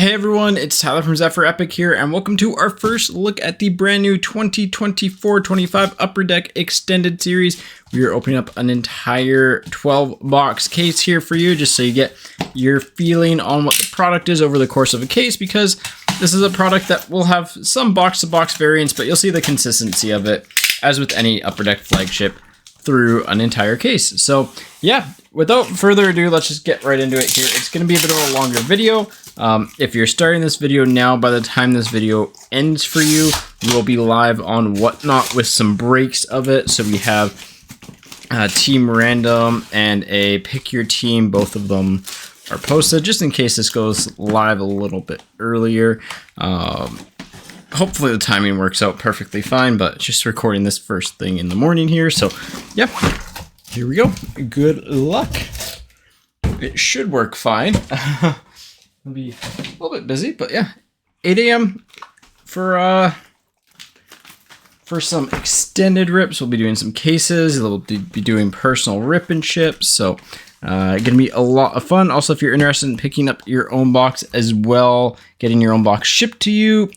Hey everyone, it's Tyler from Zephyr Epic here, and welcome to our first look at the brand new 2024-25 Upper Deck Extended Series. We are opening up an entire 12-box case here for you, just so you get your feeling on what the product is over the course of a case, because this is a product that will have some box-to-box variants, but you'll see the consistency of it, as with any Upper Deck flagship, through an entire case. So yeah, without further ado, let's just get right into it here. It's going to be a bit of a longer video. If you're starting this video now, by the time this video ends for you, we will be live on Whatnot with some breaks of it. So we have Team Random and a Pick Your Team. Both of them are posted just in case this goes live a little bit earlier. Hopefully the timing works out perfectly fine, but just recording this first thing in the morning here. So yeah, here we go. Good luck. It should work fine. It'll be a little bit busy, but yeah, 8 a.m. for some extended rips. We'll be doing some cases. We'll be doing personal rip and ships. So gonna be a lot of fun. Also, if you're interested in picking up your own box as well, getting your own box shipped to you,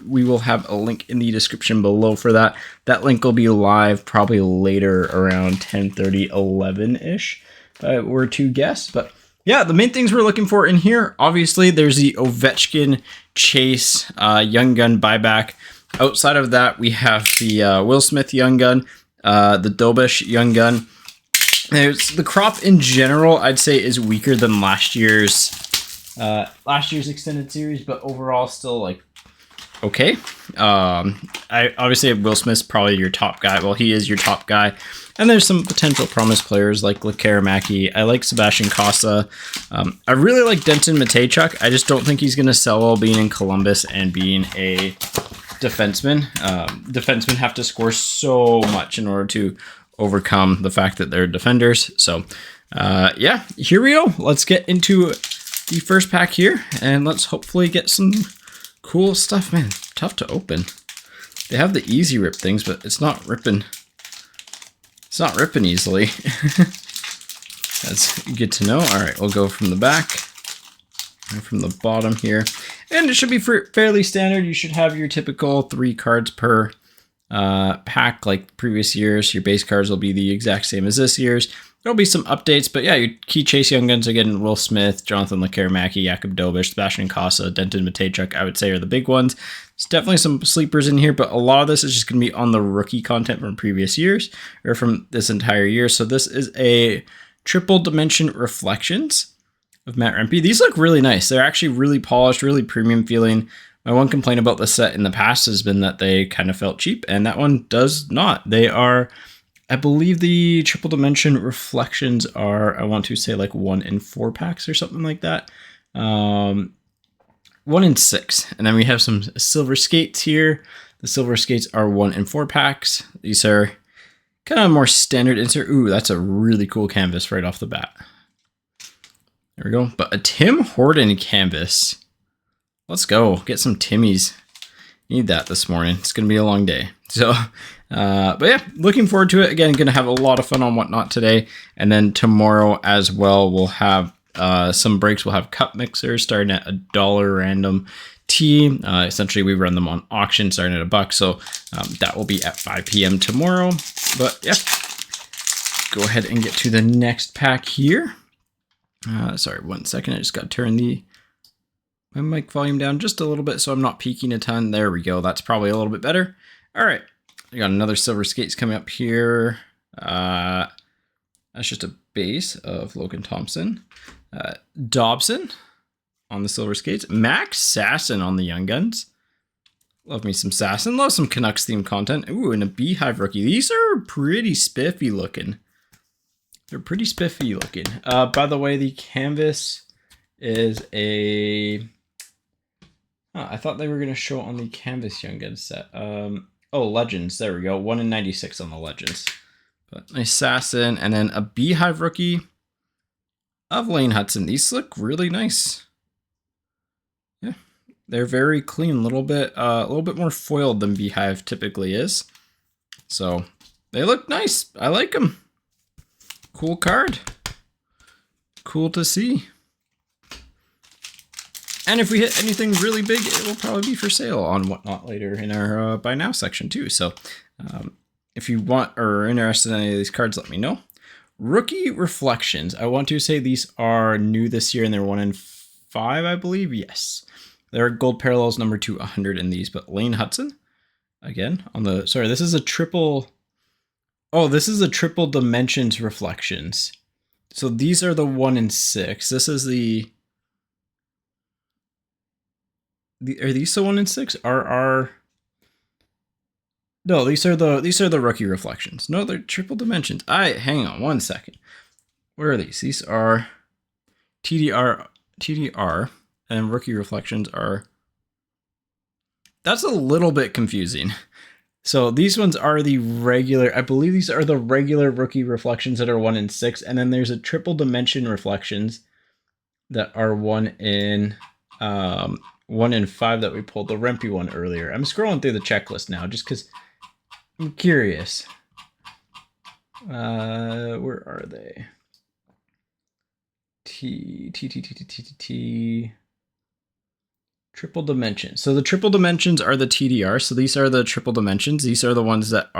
we will have a link in the description below for that. That link will be live probably later around 10:30, 11-ish, if I were to guess. But yeah, the main things we're looking for in here, obviously, there's the Ovechkin Chase Young Gun buyback. Outside of that, we have the Will Smith Young Gun, the Dobish Young Gun. The crop in general, I'd say, is weaker than last year's extended series, but overall still like okay. I obviously have Will Smith's probably your top guy. Well, he is your top guy. And there's some potential promise players like Lekkerimaki. I like Sebastian Cossa. I really like Denton Mateychuk. I just don't think he's going to sell well being in Columbus and being a defenseman. Defensemen have to score so much in order to overcome the fact that they're defenders. So yeah, here we go. Let's get into the first pack here, and let's hopefully get some cool stuff. Man, tough to open. They have the easy rip things, but it's not ripping. It's not ripping easily. That's good to know. All right, we'll go from the back and from the bottom here. And it should be fairly standard. You should have your typical 3 cards per pack like previous years. Your base cards will be the exact same as this year's. There'll be some updates, but yeah, your key chase young guns again: Will Smith, Jonathan Lekkerimaki, Jakub Dobish, Sebastian Cossa, Denton Mateychuk, I would say are the big ones. There's definitely some sleepers in here, but a lot of this is just going to be on the rookie content from previous years, or from this entire year. So this is a triple dimension reflections of Matt Rempe. These look really nice. They're actually really polished, really premium feeling. My one complaint about the set in the past has been that they kind of felt cheap, and that one does not. They are, I believe the triple dimension reflections are, I want to say like 1 in 4 packs or something like that. 1 in 6. And then we have some silver skates here. The silver skates are 1 in 4 packs. These are kind of more standard insert. Ooh, that's a really cool canvas right off the bat. There we go. But a Tim Horton canvas. Let's go. Get some Timmies. Need that this morning. It's going to be a long day. So, but yeah, looking forward to it. Again, going to have a lot of fun on Whatnot today. And then tomorrow as well, we'll have some breaks. We'll have cup mixers starting at $1 random tea. Essentially, we run them on auction starting at $1. So that will be at 5 p.m. tomorrow. But yeah, go ahead and get to the next pack here. Sorry, 1 second. I just got to turn my mic volume down just a little bit so I'm not peaking a ton. There we go. That's probably a little bit better. All right. I got another silver skates coming up here. That's just a base of Logan Thompson. Dobson on the silver skates. Max Sasson on the Young Guns. Love me some Sasson. Love some Canucks themed content. Ooh, and a Beehive rookie. These are pretty spiffy looking. They're pretty spiffy looking. By the way, the canvas is a... I thought they were going to show on the Canvas Young Guns set. Oh, Legends. There we go. 1 in 96 on the Legends. But nice Sasson. And then a Beehive rookie of Lane Hudson. These look really nice. Yeah. They're very clean. A little bit more foiled than Beehive typically is. So they look nice. I like them. Cool card. Cool to see. And if we hit anything really big, it will probably be for sale on Whatnot later in our Buy Now section too. So if you want or are interested in any of these cards, let me know. Rookie Reflections. I want to say these are new this year and they're 1 in 5, I believe. Yes. There are gold parallels number 200 in these, but Lane Hudson again on the, sorry, this is a triple. Oh, this is a triple dimensions reflections. So these are the 1 in 6. This is the are these the 1 in 6? No, these are the rookie reflections. No, they're triple dimensions. Hang on one second. Where are these? These are TDR, and rookie reflections are. That's a little bit confusing. So these ones are the regular, I believe these are the regular rookie reflections that are 1 in 6, and then there's a triple dimension reflections that are 1 in 5 that we pulled, the Rempy one earlier. I'm scrolling through the checklist now just because I'm curious. Where are they? Triple dimensions. So the triple dimensions are the TDR. So these are the triple dimensions. These are the ones that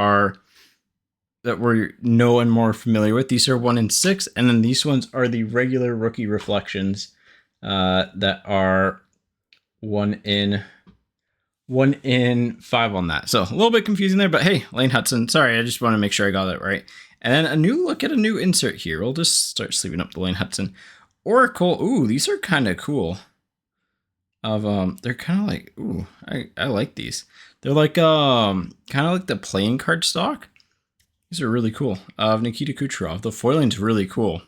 we're know and more familiar with. These are 1 in 6, and then these ones are the regular rookie reflections that are 1 in 5 on that. So a little bit confusing there, but hey, Lane Hudson. Sorry, I just want to make sure I got that right. And then a new look at a new insert here. We'll just start sleeving up the Lane Hudson. Oracle. Ooh, these are kind of cool. They're kind of like, ooh, I like these. They're like kind of like the playing card stock. These are really cool. Of Nikita Kucherov. The foiling's really cool.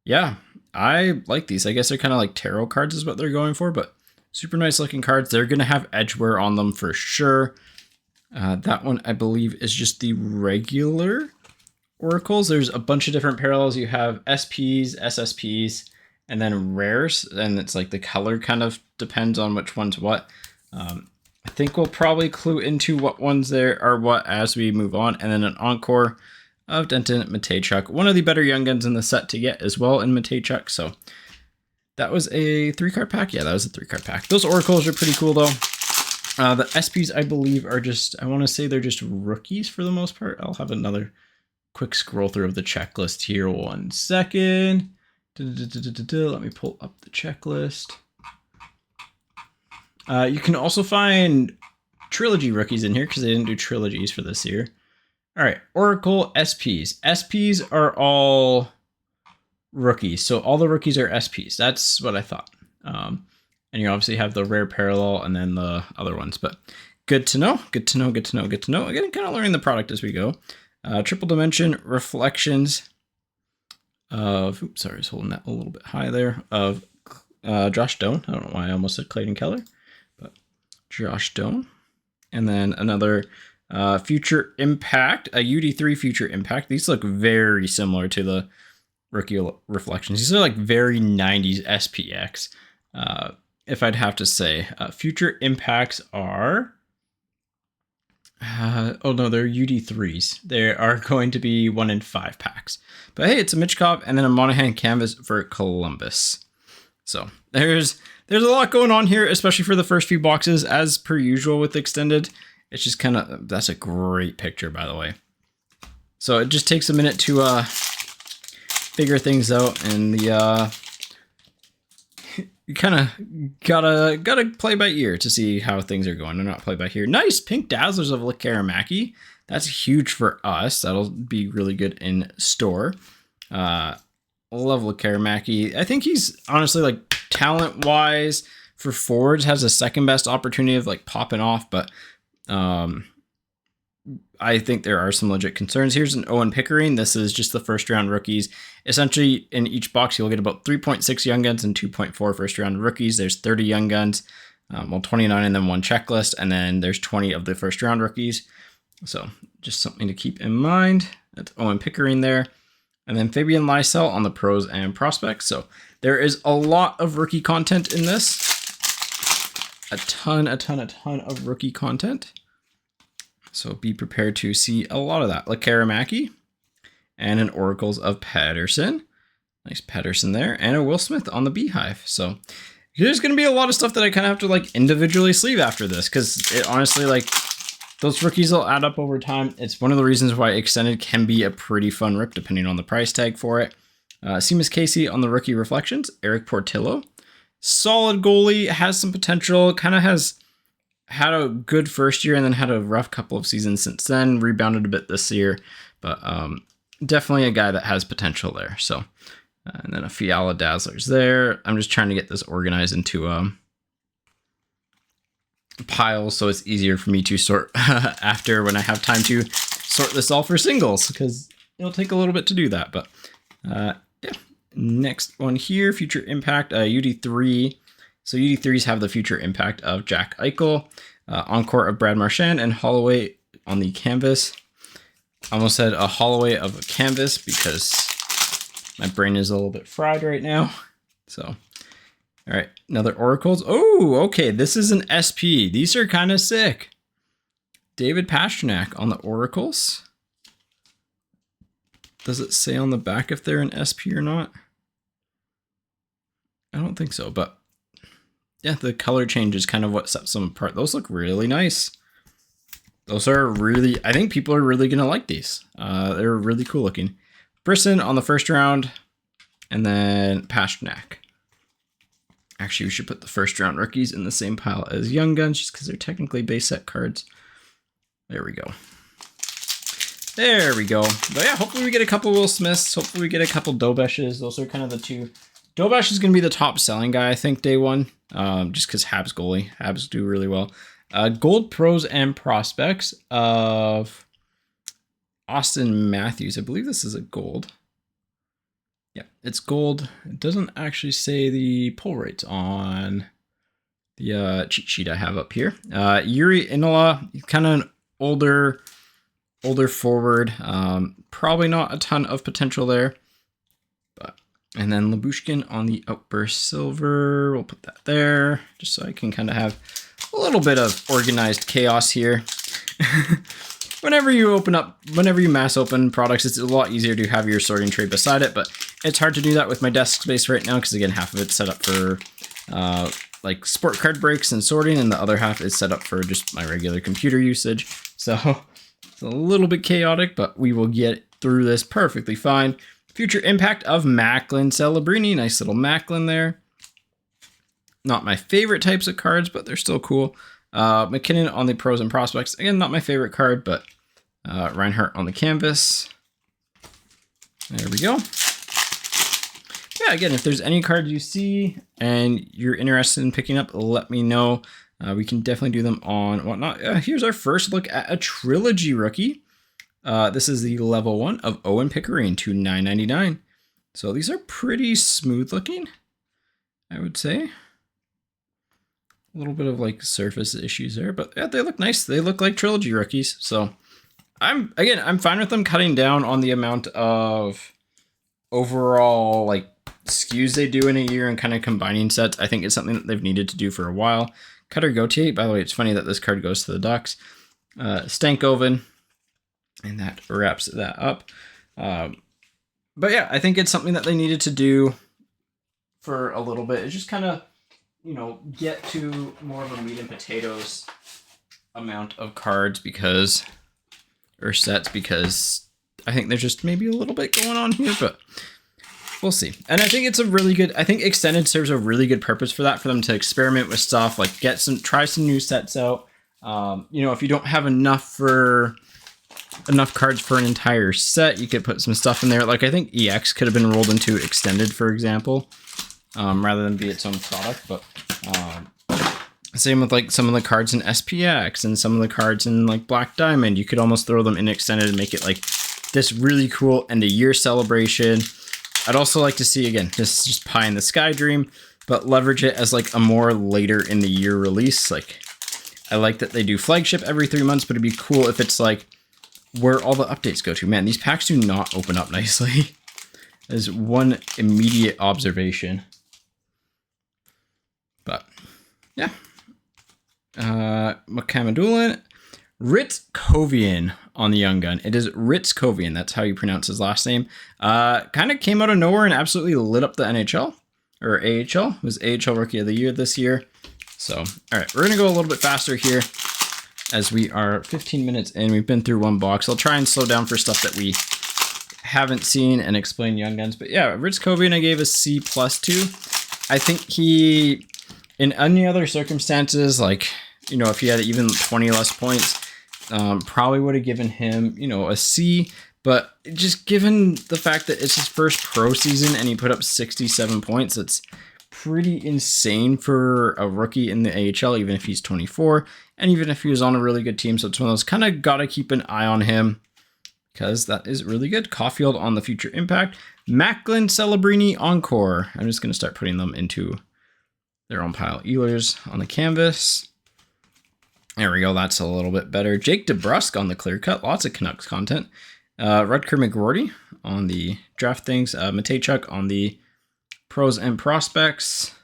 Yeah, I like these. I guess they're kind of like tarot cards is what they're going for, but super nice looking cards. They're going to have edge wear on them for sure. That one, I believe, is just the regular oracles. There's a bunch of different parallels. You have SPs, SSPs, and then rares. And it's like the color kind of depends on which one's what. I think we'll probably clue into what ones there are what as we move on. And then an encore of Denton Mateychuk. One of the better young guns in the set to get as well in Mateychuk. So that was a 3-card pack. Yeah, that was a 3-card pack. Those oracles are pretty cool though. The SPs, I believe, are just, I want to say they're just rookies for the most part. I'll have another quick scroll through of the checklist here. 1 second. Let me pull up the checklist. You can also find Trilogy rookies in here because they didn't do Trilogies for this year. All right, Oracle SPs. SPs are all rookies. So all the rookies are SPs. That's what I thought. And you obviously have the rare parallel and then the other ones. But good to know. Good to know. Good to know. Good to know. Again, kind of learning the product as we go. Triple dimension reflections of, oops, sorry, I was holding that a little bit high there, of Josh Doan. I don't know why I almost said Clayton Keller, but Josh Doan. And then another Future Impact, a UD3 Future Impact. These look very similar to the rookie reflections. These are like very 90s SPX. If I'd have to say, Future Impacts are, oh no, they're UD3s. They are going to be 1 in 5 packs. But hey, it's a Michkov and then a Monahan canvas for Columbus. So there's a lot going on here, especially for the first few boxes, as per usual with Extended. It's just kind of, that's a great picture, by the way. So it just takes a minute to figure things out, and the you kind of gotta play by ear to see how things are going, or not play by ear. Nice pink dazzlers of Lekkerimaki. That's huge for us. That'll be really good in store. Love Lekkerimaki. I think he's honestly, like, talent wise for forwards has a second best opportunity of like popping off, but I think there are some legit concerns. Here's an Owen Pickering. This is just the first round rookies. Essentially, in each box, you'll get about 3.6 young guns and 2.4 first round rookies. There's 30 young guns, 29 and then 1 checklist, and then there's 20 of the first round rookies. So just something to keep in mind. That's Owen Pickering there. And then Fabian Lysell on the pros and prospects. So there is a lot of rookie content in this. A ton of rookie content. So be prepared to see a lot of that. Lekkerimaki and an Oracles of Patterson. Nice Patterson there. And a Will Smith on the Beehive. So there's going to be a lot of stuff that I kind of have to like individually sleeve after this, because it honestly, like, those rookies will add up over time. It's one of the reasons why extended can be a pretty fun rip depending on the price tag for it. Seamus Casey on the rookie reflections. Eric Portillo, solid goalie, has some potential, kind of has had a good first year and then had a rough couple of seasons since then, rebounded a bit this year, but definitely a guy that has potential there. So, and then a Fiala Dazzlers there. I'm just trying to get this organized into piles so it's easier for me to sort after when I have time to sort this all for singles, because it'll take a little bit to do that. But yeah, next one here, Future Impact, UD3. So UD3s have the future impact of Jack Eichel, Encore of Brad Marchand, and Holloway on the canvas. I almost said a Holloway of a canvas because my brain is a little bit fried right now. So, all right, another Oracles. Oh, okay, this is an SP. These are kind of sick. David Pastrnak on the Oracles. Does it say on the back if they're an SP or not? I don't think so, but yeah, the color change is kind of what sets them apart. Those look really nice. Those are really, I think people are really going to like these. They're really cool looking. Brisson on the first round, and then Pastrnak. Actually, we should put the first round rookies in the same pile as Young Guns, just because they're technically base set cards. There we go. There we go. But yeah, hopefully we get a couple Will Smiths. Hopefully we get a couple Dobeshes. Those are kind of the two. Dobesh is going to be the top selling guy, I think, day one. Just because Habs goalie. Habs do really well. Gold pros and prospects of Austin Matthews. I believe this is a gold. Yeah, it's gold. It doesn't actually say the pull rates on the cheat sheet I have up here. Yuri Inola, kind of an older forward. Probably not a ton of potential there. And then Labushkin on the Outburst Silver. We'll put that there just so I can kind of have a little bit of organized chaos here. Whenever you mass open products, it's a lot easier to have your sorting tray beside it, but it's hard to do that with my desk space right now because, again, half of it's set up for like sport card breaks and sorting, and the other half is set up for just my regular computer usage. So it's a little bit chaotic, but we will get through this perfectly fine. Future impact of Macklin Celebrini. Nice little Macklin there. Not my favorite types of cards, but they're still cool. McKinnon on the pros and prospects. Again, not my favorite card, but Reinhardt on the canvas. There we go. Yeah, again, if there's any cards you see and you're interested in picking up, let me know. We can definitely do them on whatnot. Here's our first look at a Trilogy rookie. This is the level 1 of Owen Pickering to $9.99. So these are pretty smooth looking, I would say. A little bit of like surface issues there, but yeah, they look nice. They look like Trilogy rookies. So I'm fine with them cutting down on the amount of overall like SKUs they do in a year and kind of combining sets. I think it's something that they've needed to do for a while. Cutter Gauthier, by the way, it's funny that this card goes to the Ducks. Stankoven. And that wraps that up. But yeah, I think it's something that they needed to do for a little bit. It's just kind of, get to more of a meat and potatoes amount of cards or sets, because I think there's just maybe a little bit going on here, but we'll see. And I think it's I think Extended serves a really good purpose for that, for them to experiment with stuff, like try some new sets out. If you don't have enough cards for an entire set, you could put some stuff in there. Like I think EX could have been rolled into Extended, for example, rather than be its own product. But same with like some of the cards in SPX and some of the cards in like Black Diamond. You could almost throw them in Extended and make it like this really cool end of year celebration. I'd also like to see, again, this is just pie in the sky dream, but leverage it as like a more later in the year release. Like I like that they do flagship every 3 months, but it'd be cool if it's like where all the updates go to. Man, these packs do not open up nicely. There's one immediate observation. But yeah. Makamadulin. Ritzkovian on the Young Gun. It is Ritzkovian. That's how you pronounce his last name. Kind of came out of nowhere and absolutely lit up the NHL. or AHL. Was AHL Rookie of the Year this year. So, all right, we're going to go a little bit faster here as we are 15 minutes in. We've been through one box. I'll try and slow down for stuff that we haven't seen and explain Young Guns. But yeah, Ritz Cobian I gave a C+ to. I think he, in any other circumstances, like, you know, if he had even 20 less points, probably would have given him, you know, a C. But just given the fact that it's his first pro season and he put up 67 points, it's pretty insane for a rookie in the AHL, even if he's 24, and even if he was on a really good team. So it's one of those kind of got to keep an eye on him because that is really good. Caulfield on the Future Impact. Macklin, Celebrini, Encore. I'm just going to start putting them into their own pile. Ehlers on the canvas. There we go. That's a little bit better. Jake DeBrusk on the clear cut. Lots of Canucks content. Rutger McGroarty on the draft things. Matejchuk on the pros and prospects.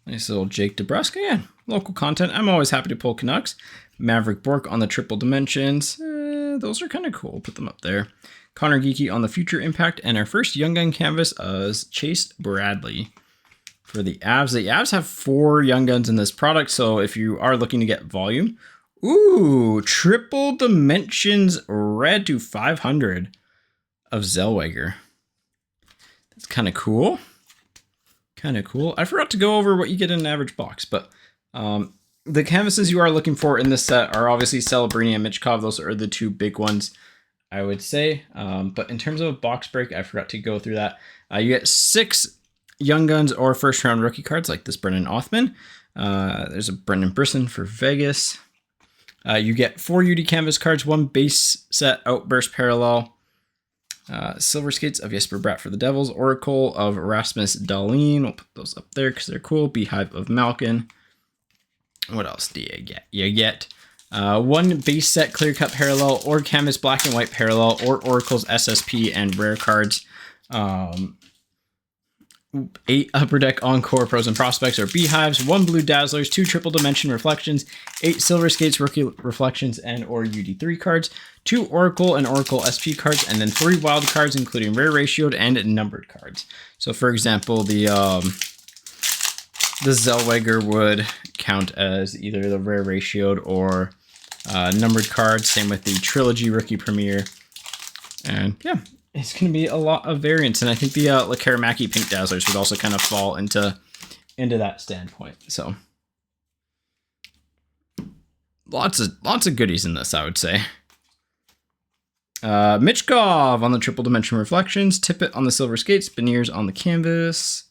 Nice little Jake DeBrusk. Again, local content. I'm always happy to pull Canucks. Maverick Bork on the triple dimensions. Those are kind of cool. Put them up there. Connor Geeky on the Future Impact. And our first Young Gun canvas is Chase Bradley for the Avs. The Avs have 4 Young Guns in this product. So if you are looking to get volume, ooh, triple dimensions red to 500 of Zellweger. That's kind of cool. Kind of cool. I forgot to go over what you get in an average box, but the canvases you are looking for in this set are obviously Celebrini and Michkov. Those are the 2 big ones, I would say. But in terms of a box break, I forgot to go through that. You get 6 Young Guns or first round rookie cards like this Brennan Othman. There's a Brendan Brisson for Vegas. You get 4 UD canvas cards, 1 base set outburst parallel. Silver Skates of Jesper Bratt for the Devils. Oracle of Rasmus Dahlin. We'll put those up there because they're cool. Beehive of Malkin. What else do you get? You get 1 base set clear cut parallel or canvas black and white parallel or Oracle's SSP and rare cards. 8 Upper Deck Encore Pros and Prospects or Beehives, 1 Blue Dazzlers, 2 Triple Dimension Reflections, 8 Silver Skates Rookie Reflections and or UD3 cards, 2 Oracle and Oracle SP cards, and then 3 wild cards, including rare ratioed and numbered cards. So for example, the Zellweger would count as either the rare ratioed or numbered cards. Same with the Trilogy Rookie Premiere. And yeah, it's going to be a lot of variants. And I think the Lekkerimaki Pink Dazzlers would also kind of fall into that standpoint. So lots of goodies in this, I would say. Michkov on the Triple Dimension Reflections. Tippett on the Silver Skates. Beniers on the canvas.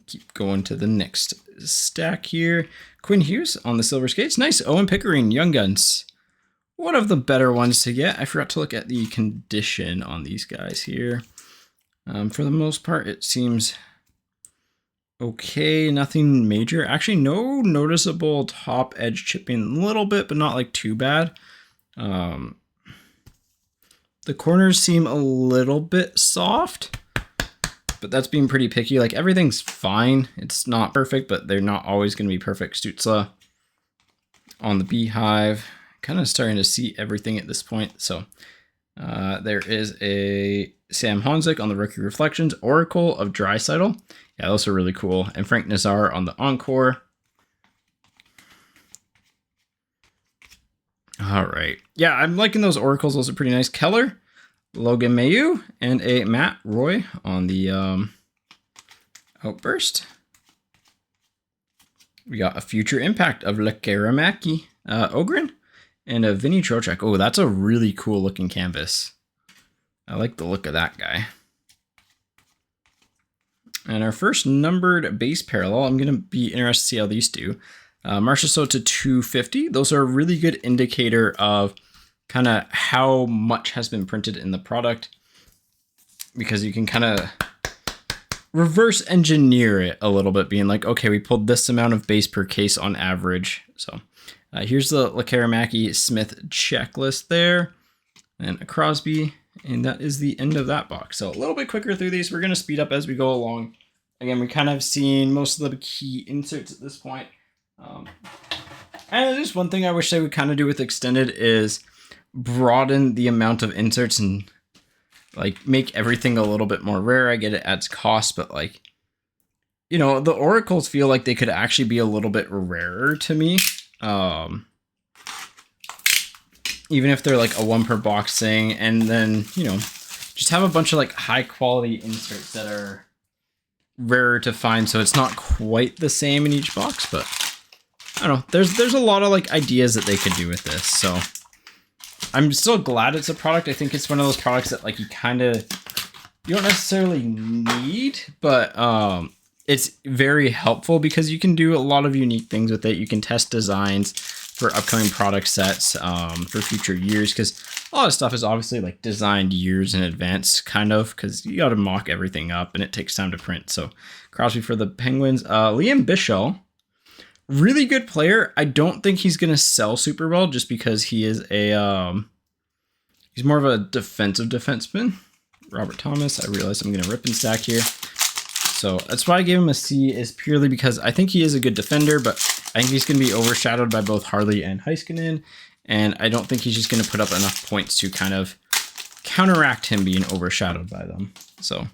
Keep going to the next stack here. Quinn Hughes on the Silver Skates. Nice. Owen Pickering, Young Guns. One of the better ones to get. I forgot to look at the condition on these guys here. For the most part, it seems okay. Nothing major. Actually, no noticeable top edge chipping. A little bit, but not like too bad. The corners seem a little bit soft, but that's being pretty picky. Like everything's fine. It's not perfect, but they're not always going to be perfect. Stützle on the Beehive. Kind of starting to see everything at this point. So there is a Sam Honzik on the Rookie Reflections. Oracle of Draisaitl. Yeah, those are really cool. And Frank Nazar on the Encore. All right. Yeah, I'm liking those Oracles. Those are pretty nice. Keller, Logan Mayu, and a Matt Roy on the Outburst. We got a Future Impact of Lekkerimaki, Ogren, and a Vinny Trocheck. Oh, that's a really cool looking canvas. I like the look of that guy. And our first numbered base parallel, I'm going to be interested to see how these do. Marchessault to 250. Those are a really good indicator of kind of how much has been printed in the product, because you can kind of reverse engineer it a little bit, being like, okay, we pulled this amount of base per case on average. So here's the Lekkerimaki Smith checklist there, and a Crosby, and that is the end of that box. So a little bit quicker through these. We're going to speed up as we go along. Again, we kind of seen most of the key inserts at this point. And just one thing I wish they would kind of do with Extended is broaden the amount of inserts and like make everything a little bit more rare. I get it adds cost, but like, you know, the oracles feel like they could actually be a little bit rarer to me. Even if they're like a 1 per box thing, and then, you know, just have a bunch of like high quality inserts that are rarer to find, so it's not quite the same in each box. But I don't know, there's a lot of like ideas that they could do with this, so I'm still glad it's a product. I think it's one of those products that like you don't necessarily need, but it's very helpful because you can do a lot of unique things with it. You can test designs for upcoming product sets for future years, because a lot of stuff is obviously like designed years in advance, kind of, because you got to mock everything up and it takes time to print. So Crosby for the Penguins. Liam Bichsel, really good player. I don't think he's going to sell super well just because he is he's more of a defensive defenseman. Robert Thomas, I realize I'm going to rip and stack here. So that's why I gave him a C, is purely because I think he is a good defender, but I think he's going to be overshadowed by both Harley and Heiskanen, and I don't think he's just going to put up enough points to kind of counteract him being overshadowed by them. So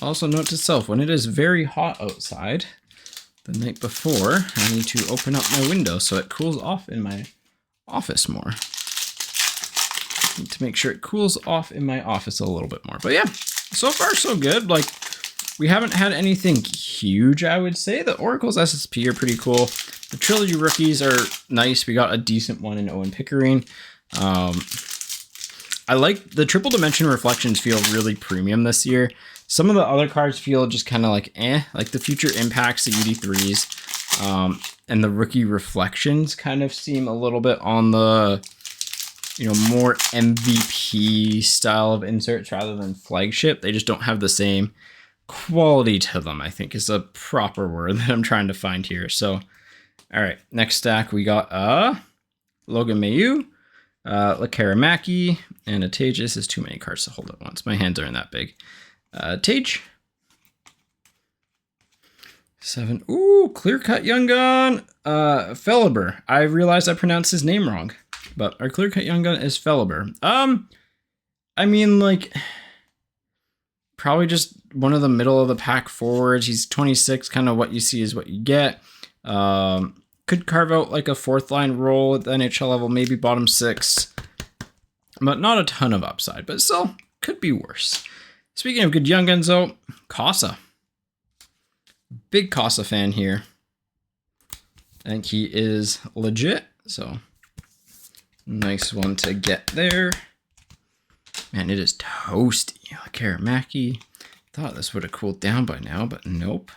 also note to self, when it is very hot outside the night before, I need to open up my window so it cools off in my office more. Need to make sure it cools off in my office a little bit more. But yeah, so far so good. Like, we haven't had anything huge, I would say. The Oracles SSP are pretty cool. The Trilogy rookies are nice. We got a decent one in Owen Pickering. I like the triple dimension reflections, feel really premium this year. Some of the other cards feel just kind of like like the future impacts, the UD3s, and the rookie reflections kind of seem a little bit on the, you know, more MVP style of inserts rather than flagship. They just don't have the same quality to them, I think is a proper word that I'm trying to find here. So, all right, next stack, we got Logan Mailloux, Lekkerimaki, and a Tage. This is too many cards to hold at once. My hands aren't that big. Tage. 7. Ooh, clear cut young gun. Feliber. I realized I pronounced his name wrong, but our clear cut young gun is Feliber. I mean, like, probably just one of the middle of the pack forwards. He's 26. Kind of what you see is what you get. Could carve out like a 4th line role at the NHL level, maybe bottom 6, but not a ton of upside, but still could be worse. Speaking of good young guns though, Casa. Big Casa fan here. I think he is legit, so nice one to get there. Man, it is toasty. Lekkerimaki. Thought this would have cooled down by now, but nope.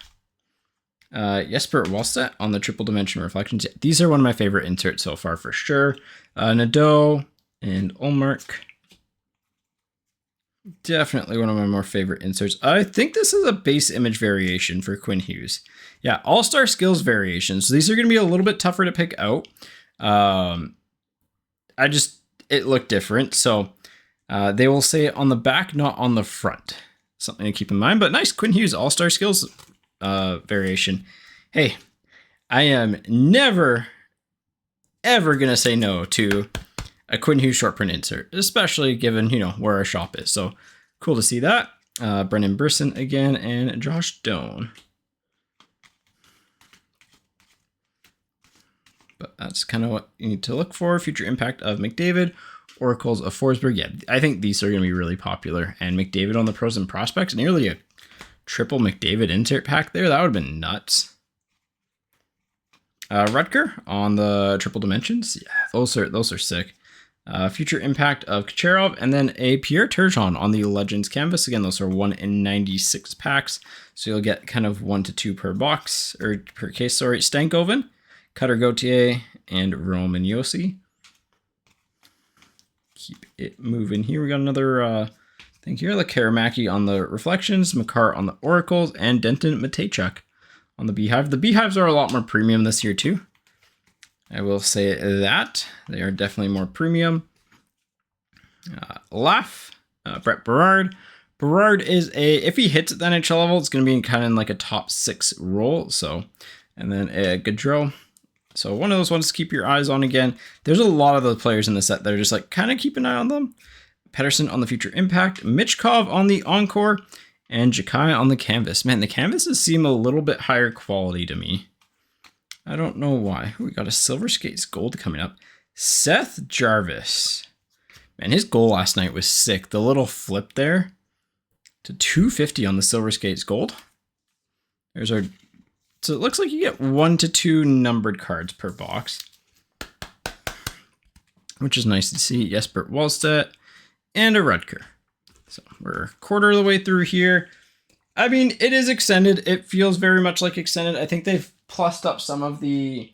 Jesper Wallstedt on the triple dimension reflections. These are one of my favorite inserts so far for sure. Nadeau and Olmark. Definitely one of my more favorite inserts. I think this is a base image variation for Quinn Hughes. Yeah, all-star skills variations. So these are going to be a little bit tougher to pick out. It looked different. So they will say it on the back, not on the front. Something to keep in mind. But nice, Quinn Hughes all-star skills variation. Hey, I am never, ever going to say no to a Quinn Hughes short print insert, especially given, you know, where our shop is. So cool to see that. Brennan Brisson again and Josh Doan. But that's kind of what you need to look for. Future impact of McDavid, Oracles of Forsberg. Yeah, I think these are going to be really popular. And McDavid on the pros and prospects, nearly a triple McDavid insert pack there. That would have been nuts. Rutger on the triple dimensions. Yeah, those are sick. Future impact of Kucherov, and then a Pierre Turgeon on the Legends canvas. Again, those are 1 in 96 packs, so you'll get kind of 1 to 2 per box, or per case, sorry. Stankoven, Cutter Gauthier, and Roman Josi. Keep it moving here. We got another thing here. Lekkerimaki on the reflections, Makar on the oracles, and Denton Mateychuk on the Beehive. The Beehives are a lot more premium this year too. I will say that. They are definitely more premium. Brett Berard. Berard is if he hits at the NHL level, it's going to be kind of like a top 6 role. So, and then Gaudreau So one of those ones to keep your eyes on again. There's a lot of those players in the set that are just like kind of keep an eye on them. Pedersen on the Future Impact, Michkov on the Encore, and Jakai on the Canvas. Man, the canvases seem a little bit higher quality to me. I don't know why. We got a Silver Skates Gold coming up. Seth Jarvis. Man, his goal last night was sick. The little flip there to 250 on the Silver Skates Gold. There's our... So it looks like you get 1 to 2 numbered cards per box, which is nice to see. Jesper Wallstedt and a Rutger. So we're a quarter of the way through here. I mean, it is extended. It feels very much like extended. I think they've plussed up some of the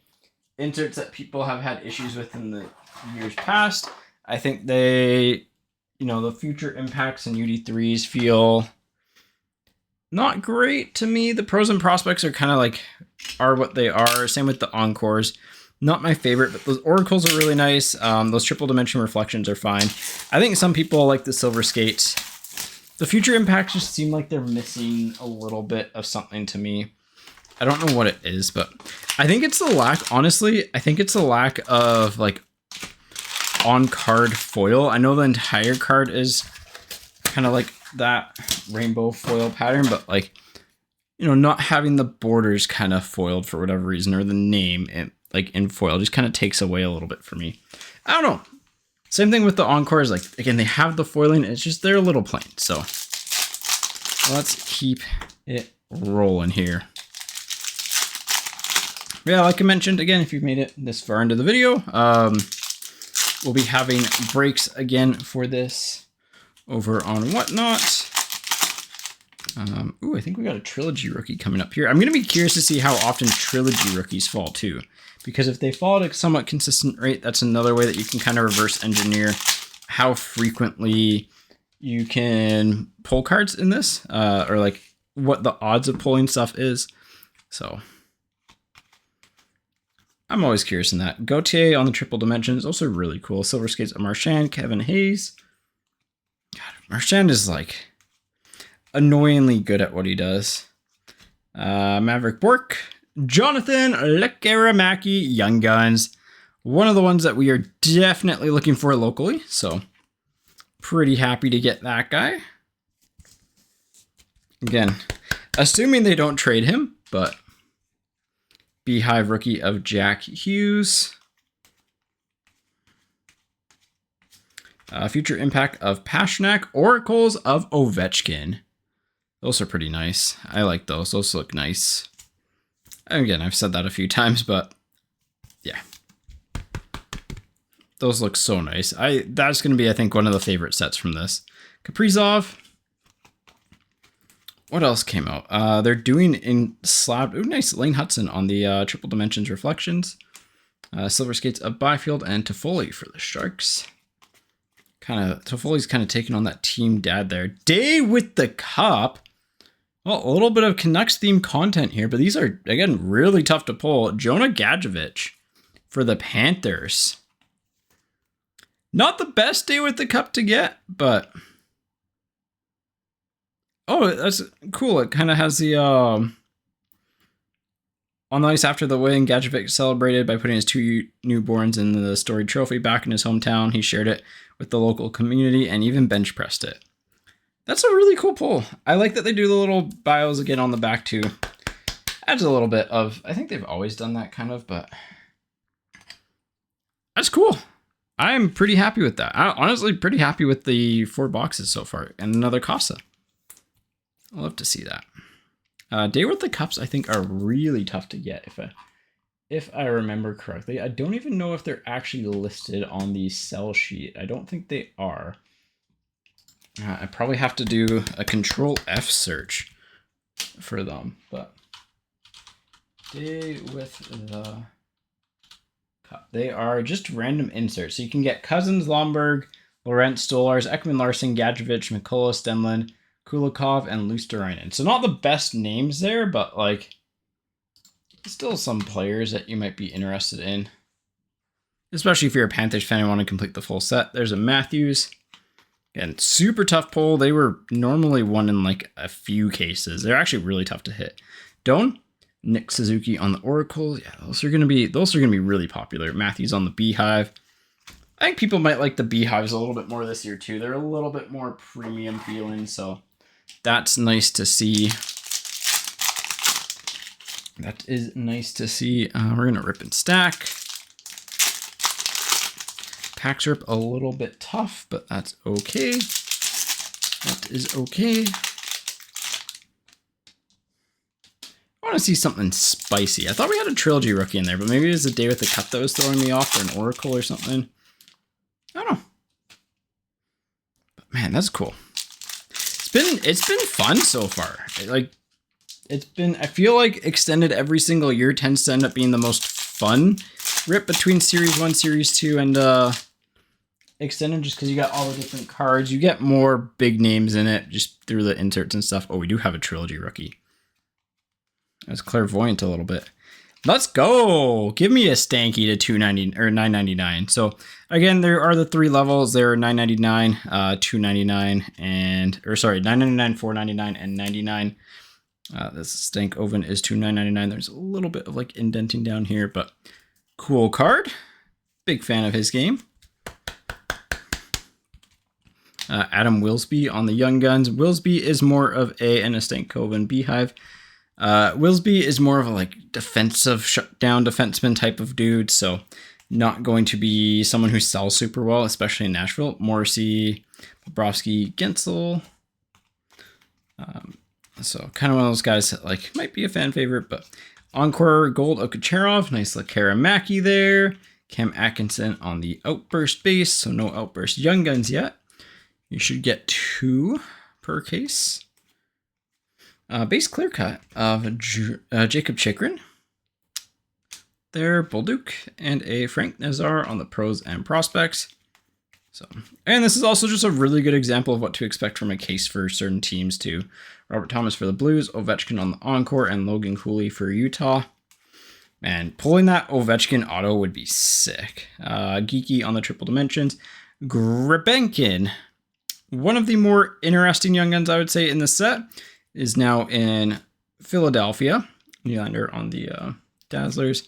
inserts that people have had issues with in the years past. I think they, the Future Impacts and UD3s feel not great to me. The pros and prospects are kind of like, are what they are. Same with the Encores. Not my favorite, but those Oracles are really nice. Those triple dimension reflections are fine. I think some people like the Silver Skates. The Future Impacts just seem like they're missing a little bit of something to me. I don't know what it is, but I think it's the lack, honestly, I think it's the lack of like on-card foil. I know the entire card is kind of like that rainbow foil pattern, but like, not having the borders kind of foiled for whatever reason, or the name in foil just kind of takes away a little bit for me. I don't know. Same thing with the Encores. Like, again, they have the foiling. It's just they're a little plain. So let's keep it rolling here. Yeah, like I mentioned, again, if you've made it this far into the video, we'll be having breaks again for this over on Whatnot. I think we got a Trilogy rookie coming up here. I'm going to be curious to see how often Trilogy rookies fall too, because if they fall at a somewhat consistent rate, that's another way that you can kind of reverse engineer how frequently you can pull cards in this, or like what the odds of pulling stuff is. So I'm always curious in that. Gautier on the triple dimensions, also really cool. Silver Skates of Marchand, Kevin Hayes. God, Marchand is like annoyingly good at what he does. Maverick Bork, Jonathan Lekkerimaki, Young Guns. One of the ones that we are definitely looking for locally. So pretty happy to get that guy. Again, assuming they don't trade him, but Beehive rookie of Jack Hughes. Future Impact of Pasternak, Oracles of Ovechkin. Those are pretty nice. I like those. Those look nice. Again, I've said that a few times, but yeah. Those look so nice. That's going to be, I think, one of the favorite sets from this. Kaprizov. What else came out? They're doing in slab. Ooh, nice. Lane Hudson on the Triple Dimensions Reflections. Silver Skates of Byfield and Toffoli for the Sharks. Toffoli's kind of taking on that team dad there. Day with the Cup. Well, a little bit of Canucks themed content here, but these are, again, really tough to pull. Jonah Gadjevich for the Panthers. Not the best Day with the Cup to get, but oh, that's cool. It kind of has the on the ice after the win, Gadjevich celebrated by putting his 2 newborns in the storied trophy back in his hometown. He shared it with the local community and even bench pressed it. That's a really cool pull. I like that they do the little bios again on the back too. Adds a little bit of, I think they've always done that kind of, but that's cool. I'm pretty happy with that. I'm honestly pretty happy with the 4 boxes so far and another Casa. I'll love to see that. Day with the Cups, I think, are really tough to get if I remember correctly. I don't even know if they're actually listed on the sell sheet. I don't think they are. I probably have to do a Control F search for them, but Day with the Cup. They are just random inserts. So you can get Cousins, Lomberg, Laurent Stolars, Ekman Larson, Gadjevich, Mikola Stemlin, Kulikov, and Luosterainen. So not the best names there, but like still some players that you might be interested in. Especially if you're a Panthers fan and want to complete the full set. There's a Matthews. And super tough pull. They were normally won in like a few cases. They're actually really tough to hit. Doan, Nick Suzuki on the Oracle. Yeah, those are gonna be really popular. Matthews on the Beehive. I think people might like the Beehives a little bit more this year too. They're a little bit more premium feeling, so that's nice to see. That is nice to see. We're gonna rip and stack. Packs rip a little bit tough, but that's okay. That is okay. I want to see something spicy. I thought we had a Trilogy rookie in there, but maybe it was the day with the cut that was throwing me off, or an Oracle or something. I don't know. But man, that's cool. It's been fun so far. I feel like Extended every single year tends to end up being the most fun rip between Series 1, Series 2, and Extended, just because you got all the different cards. You get more big names in it just through the inserts and stuff. Oh, we do have a Trilogy rookie. I was clairvoyant a little bit. Let's go. Give me a Stanky to $2.90 or $9.99. So again, there are the 3 levels. There are $9.99, $2.99, $9.99, $4.99, and $99. This Stank Oven is $9.99. There's a little bit of like indenting down here, but cool card. Big fan of his game. Adam Wilsby on the Young Guns. Wilsby is more of a Stank Oven Beehive. Wilsby is more of a like defensive shutdown defenseman type of dude, so not going to be someone who sells super well, especially in Nashville. Morrissey, Bobrovsky, Gensel. So kind of one of those guys that like might be a fan favorite, but Encore Gold of Kucherov, nice Lekkerimaki there. Cam Atkinson on the Outburst base, so no Outburst Young Guns yet. You should get 2 per case. Base clear cut of Jacob Chikrin. There, Bolduc, and a Frank Nazar on the pros and prospects. So, and this is also just a really good example of what to expect from a case for certain teams too. Robert Thomas for the Blues, Ovechkin on the Encore, and Logan Cooley for Utah. Man, pulling that Ovechkin auto would be sick. Geeky on the Triple Dimensions. Grebenkin, one of the more interesting Young Guns I would say in the set, is now in Philadelphia. Nylander on the Dazzlers.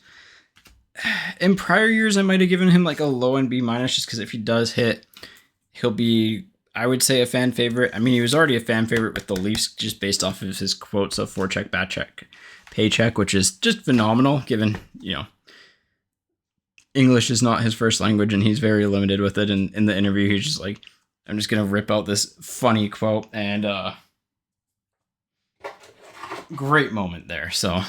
In prior years, I might have given him like a low and B- just because if he does hit, he'll be, I would say, a fan favorite. I mean, he was already a fan favorite with the Leafs just based off of his quotes of forecheck, backcheck, paycheck, which is just phenomenal given, English is not his first language and he's very limited with it. And in the interview, he's just like, I'm just going to rip out this funny quote and, great moment there. So,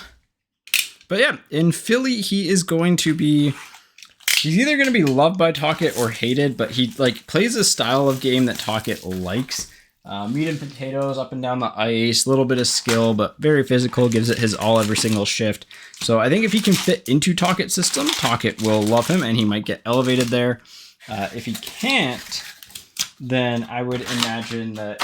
but yeah, in Philly, he's either going to be loved by Tocchet or hated, but he like plays a style of game that Tocchet likes. Meat and potatoes up and down the ice, a little bit of skill, but very physical, gives it his all every single shift. So I think if he can fit into Tocchet's system, Tocchet will love him and he might get elevated there. If he can't, then I would imagine that,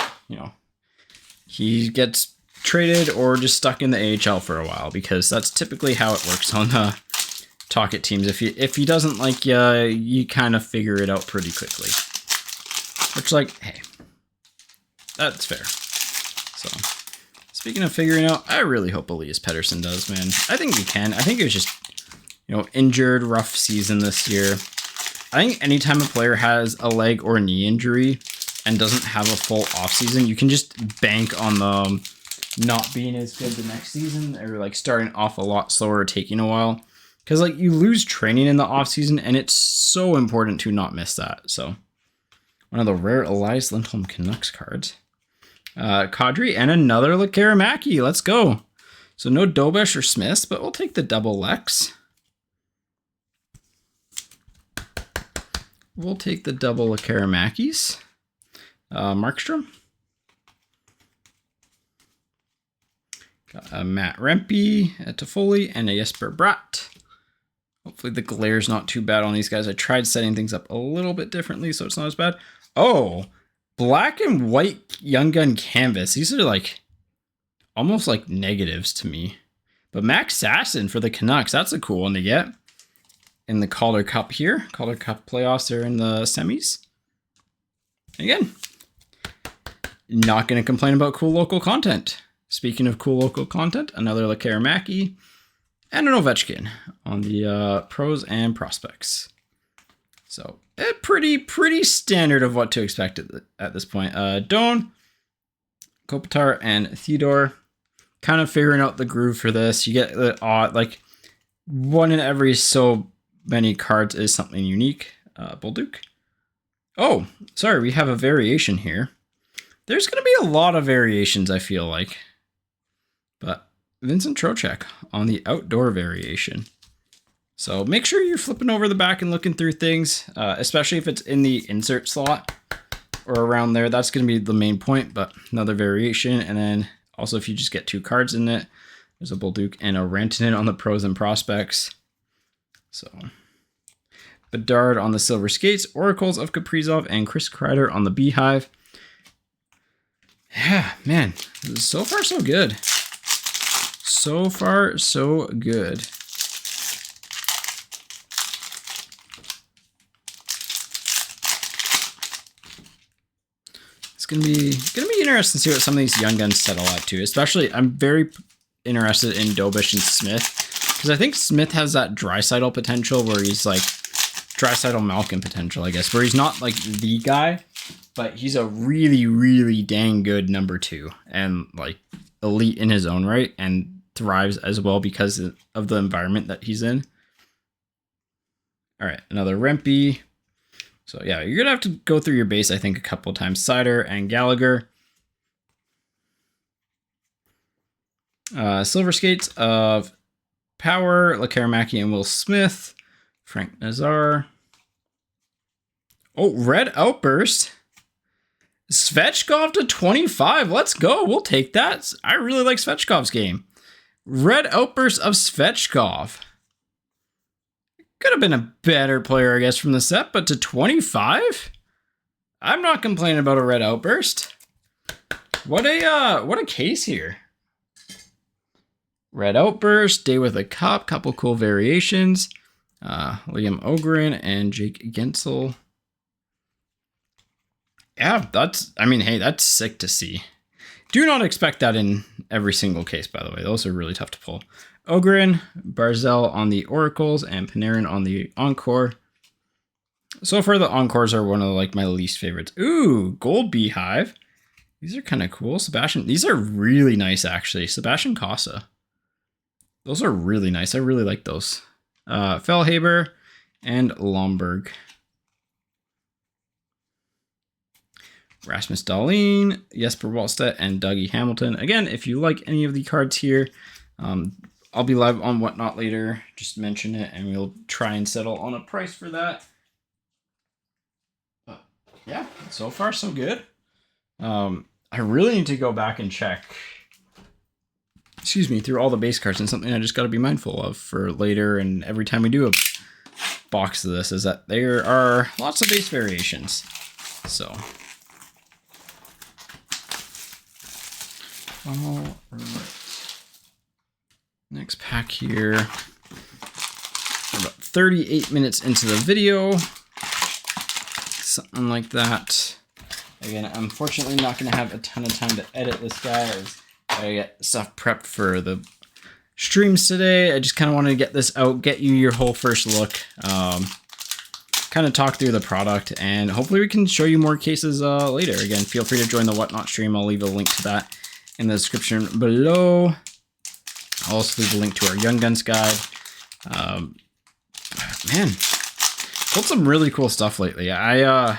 he gets traded or just stuck in the AHL for a while, because that's typically how it works on the Tocchet teams. If he doesn't like you, you kind of figure it out pretty quickly. Which, like, hey, that's fair. So, speaking of figuring out, I really hope Elias Pettersson does, man. I think he can. I think it was just, injured, rough season this year. I think anytime a player has a leg or knee injury and doesn't have a full offseason, you can just bank on them not being as good the next season, or like starting off a lot slower or taking a while, because like you lose training in the off season and it's so important to not miss that. So one of the rare Elias Lindholm Canucks cards, Kadri, and another Lekkerimaki. Let's go. So no Dobesh or Smiths, but we'll take the double Lex. We'll take the double Lekkerimakis. Markstrom. Matt Rempe, a Toffoli, and a Jesper Bratt. Hopefully the glare's not too bad on these guys. I tried setting things up a little bit differently so it's not as bad. Oh, black and white Young Gun canvas. These are like almost like negatives to me. But Max Sasson for the Canucks, that's a cool one to get. In the Calder Cup here. Calder Cup playoffs are in the semis. Again, not going to complain about cool local content. Speaking of cool local content, another Lekkerimaki and an Ovechkin on the pros and prospects. So pretty standard of what to expect at this point. Doan, Kopitar, and Theodore. Kind of figuring out the groove for this. You get the odd, like one in every so many cards is something unique. Bolduc. Oh, sorry, we have a variation here. There's going to be a lot of variations, I feel like. But Vincent Trocheck on the outdoor variation. So make sure you're flipping over the back and looking through things, especially if it's in the insert slot or around there. That's going to be the main point, but another variation. And then also if you just get 2 cards in it, there's a Bolduc and a Rantanen on the pros and prospects. So Bedard on the Silver Skates, Oracles of Kaprizov, and Chris Kreider on the Beehive. Yeah, man, so far so good. So far so good. It's gonna be interesting to see what some of these young guns settle at too. Especially, I'm very interested in Dobish and Smith because I think Smith has that Draisaitl potential where he's like Draisaitl Malkin potential, I guess, where he's not like the guy, but he's a really dang good number 2 and like elite in his own right and thrives as well because of the environment that he's in. All right, another Rempe. So yeah, you're gonna have to go through your base, I think, a couple of times. Sider and Gallagher. Silver Skates of Power, Lekkerimaki and Will Smith. Frank Nazar. Oh, Red Outburst. Svechkov to 25. Let's go. We'll take that. I really like Svechkov's game. Red Outburst of Svechkov. Could have been a better player, I guess, from the set, but to 25? I'm not complaining about a Red Outburst. What a case here. Red Outburst, Day with a Cup, couple cool variations. Liam Ogren and Jake Gensel. Yeah, hey, that's sick to see. Do not expect that in every single case, by the way. Those are really tough to pull. Ogren, Barzell on the Oracles, and Panarin on the Encore. So far, the Encores are one of like my least favorites. Ooh, Gold Beehive. These are kind of cool. Sebastian, these are really nice, actually. Sebastian Casa. Those are really nice. I really like those. Fellhaber and Lomberg. Rasmus Dahlin, Jesper Wallstedt, and Dougie Hamilton. Again, if you like any of the cards here, I'll be live on Whatnot later. Just mention it, and we'll try and settle on a price for that. But yeah, so far so good. I really need to go back and check, through all the base cards, and something I just got to be mindful of for later and every time we do a box of this is that there are lots of base variations. So, all right. Next pack here. We're about 38 minutes into the video. Something like that. Again, unfortunately not going to have a ton of time to edit this guy as I get stuff prepped for the streams today. I just kind of wanted to get this out, get you your whole first look, kind of talk through the product, and hopefully we can show you more cases later. Again, feel free to join the Whatnot stream. I'll leave a link to that in the description below. I'll also leave a link to our Young Guns guide. Man, pulled some really cool stuff lately. I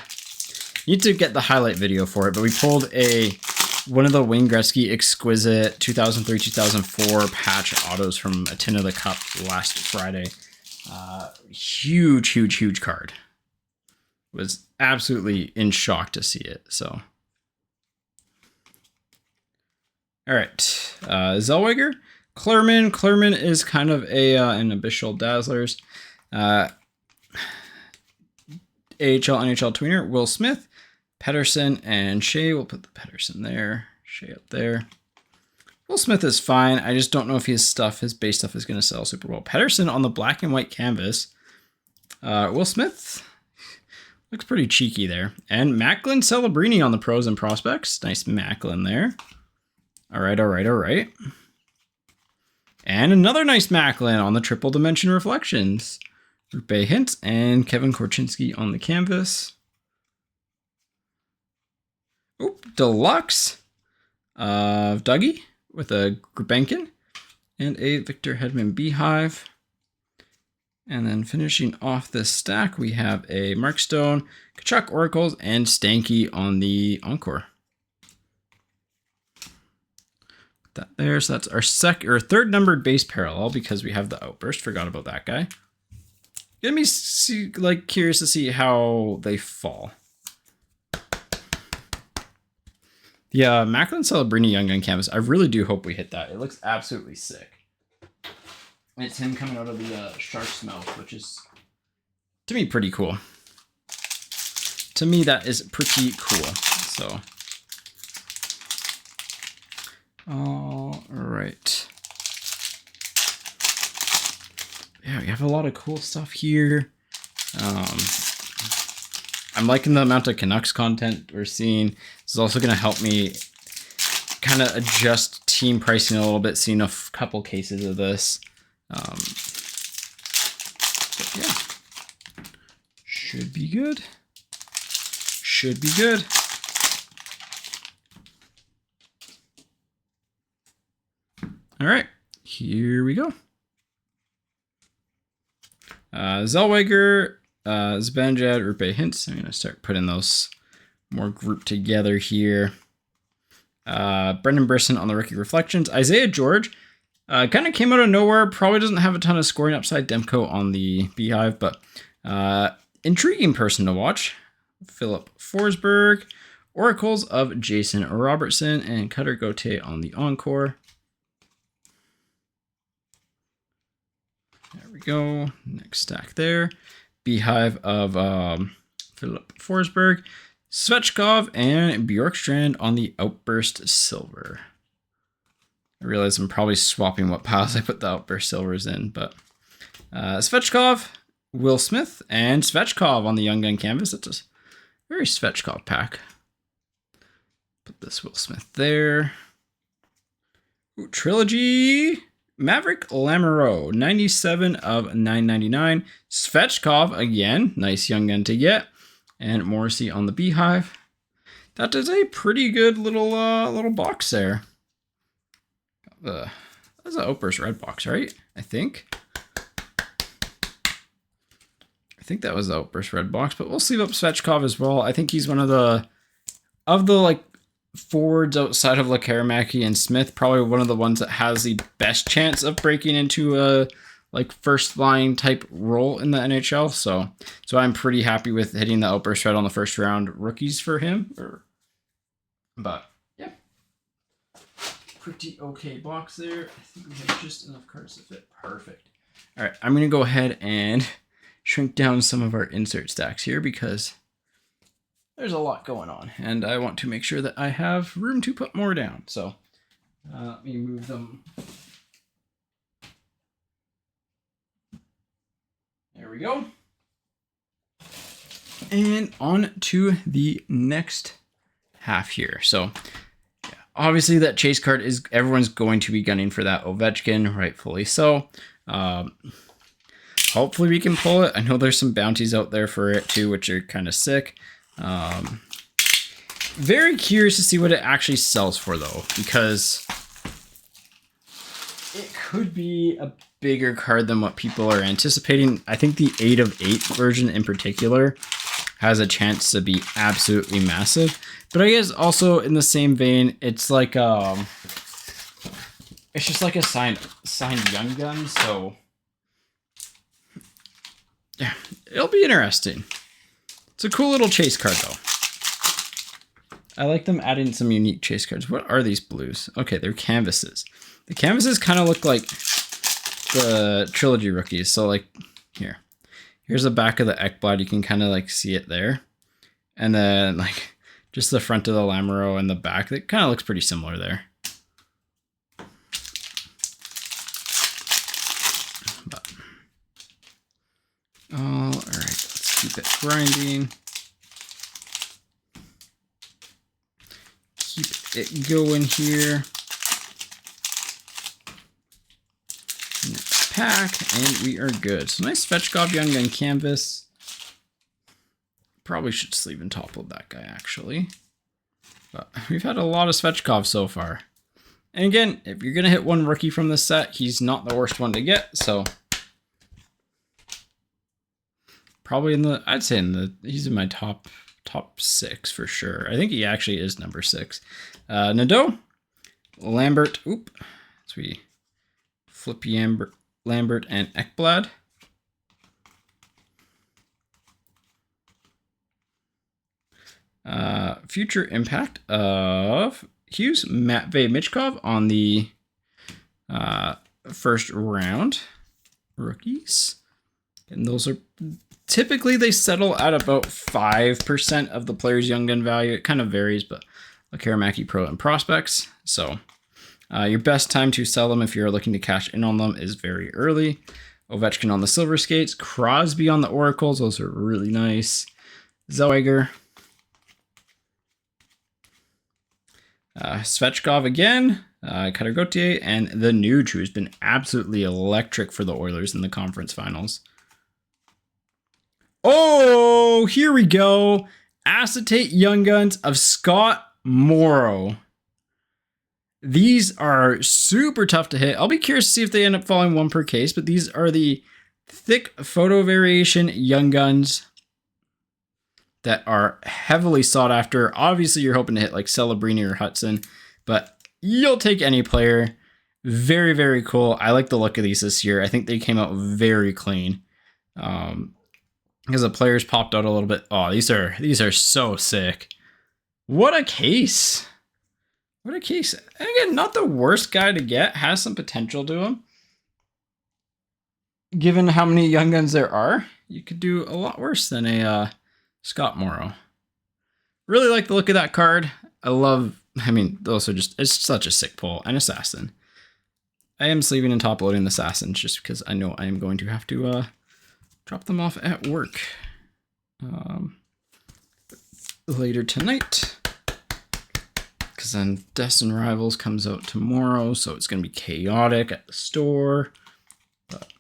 need to get the highlight video for it, but we pulled one of the Wayne Gretzky exquisite 2003-2004 patch autos from a Tin of the Cup last Friday. Huge card. Was absolutely in shock to see it. So, all right, Zellweger. Clerman is kind of an official Dazzlers. AHL, NHL tweener. Will Smith, Pedersen, and Shea. We'll put the Pedersen there. Shea up there. Will Smith is fine. I just don't know if his base stuff is going to sell super well. Pedersen on the black and white canvas. Will Smith looks pretty cheeky there. And Macklin Celebrini on the pros and prospects. Nice Macklin there. All right, all right, all right. And another nice Macklin on the triple dimension reflections. Rupe Hintz and Kevin Korchinski on the canvas. Oop, deluxe of Dougie with a Gulbenkian and a Victor Hedman Beehive. And then finishing off this stack, we have a Mark Stone, Kachuk Oracles, and Stanky on the Encore. Put that there. So that's our third numbered base parallel because we have the Outburst. Forgot about that guy. Gonna be curious to see how they fall. The Macklin Celebrini Young Gun canvas. I really do hope we hit that. It looks absolutely sick. It's him coming out of the shark's mouth, which is, to me, pretty cool. To me, that is pretty cool. So, all right. Yeah, we have a lot of cool stuff here. I'm liking the amount of Canucks content we're seeing. This is also going to help me kind of adjust team pricing a little bit, seeing a couple cases of this. Yeah, should be good. Should be good. All right, here we go. Zellweger, Zibanejad, Rupe Hintz. I'm going to start putting those more grouped together here. Brendan Brisson on the rookie reflections. Isaiah George kind of came out of nowhere. Probably doesn't have a ton of scoring upside. Demko on the Beehive, but intriguing person to watch. Philip Forsberg, Oracles of Jason Robertson, and Cutter Gauthier on the Encore. There we go. Next stack there. Beehive of Philip Forsberg, Svechkov, and Bjorkstrand on the Outburst Silver. I realize I'm probably swapping what piles I put the Outburst Silvers in, but Svechkov, Will Smith, and Svechkov on the Young Gun canvas. That's a very Svechkov pack. Put this Will Smith there. Ooh, Trilogy. Maverick Lamoureux, 97 of 999. Svechkov, again, nice Young Gun to get. And Morrissey on the Beehive. That is a pretty good little box there. That's an Outburst red box, right? I think that was the Outburst red box, but we'll sleeve up Svechkov as well. I think he's one of the like forwards outside of Lekkerimaki and Smith, probably one of the ones that has the best chance of breaking into a like first line type role in the NHL. So I'm pretty happy with hitting the Outburst red on the first round rookies for him. But yeah, pretty okay box there. I think we have just enough cards to fit. Perfect. All right, I'm gonna go ahead and shrink down some of our insert stacks here because there's a lot going on, and I want to make sure that I have room to put more down. So let me move them. There we go. And on to the next half here. So yeah, obviously that chase card is everyone's going to be gunning for that Ovechkin, rightfully so. Hopefully we can pull it. I know there's some bounties out there for it too, which are kind of sick. Very curious to see what it actually sells for though, because it could be a bigger card than what people are anticipating. I think the 8 of 8 version in particular has a chance to be absolutely massive. But I guess also in the same vein, it's like it's just like a signed Young Gun, so yeah, it'll be interesting. It's a cool little chase card though. I like them adding some unique chase cards. What are these blues? Okay, they're canvases. The canvases kind of look like the Trilogy rookies. So like here's the back of the Ekblad. You can kind of like see it there. And then like just the front of the Lamoureux and the back. It kind of looks pretty similar there. But, all right, let's keep it grinding. Keep it going here. pack, and we are good. So nice Svechkov Young Gun canvas. Probably should sleeve and top load that guy, actually. But we've had a lot of Svechkov so far. And again, if you're going to hit one rookie from this set, he's not the worst one to get. So probably I'd say he's in my top 6 for sure. I think he actually is number 6. Nadeau, Lambert, so we flip Lambert and Ekblad. Future impact of Hughes, Matvey Michkov on the first round rookies. And those are typically, they settle at about 5% of the player's Young Gun value. It kind of varies, but Lekkerimaki Pro and Prospects. So your best time to sell them if you're looking to cash in on them is very early. Ovechkin on the Silver Skates, Crosby on the Oracles. Those are really nice. Zellweger. Svechkov again, Cutter Gauthier, and the Nuge, who's been absolutely electric for the Oilers in the conference finals. Oh, here we go. Acetate Young Guns of Scott Morrow. These are super tough to hit. I'll be curious to see if they end up falling one per case, but these are the thick photo variation Young Guns that are heavily sought after. Obviously, you're hoping to hit like Celebrini or Hudson, but you'll take any player. Very, very cool. I like the look of these this year. I think they came out very clean. Because the players popped out a little bit. Oh, these are so sick. What a case. What a case. And again, not the worst guy to get. Has some potential to him. Given how many Young Guns there are, you could do a lot worse than a Scott Morrow. Really like the look of that card. Those are just, it's such a sick pull. And Assassin. I am sleeving and top loading the Assassins just because I know I am going to have to drop them off at work later tonight. Because then Destin Rivals comes out tomorrow, so it's going to be chaotic at the store. But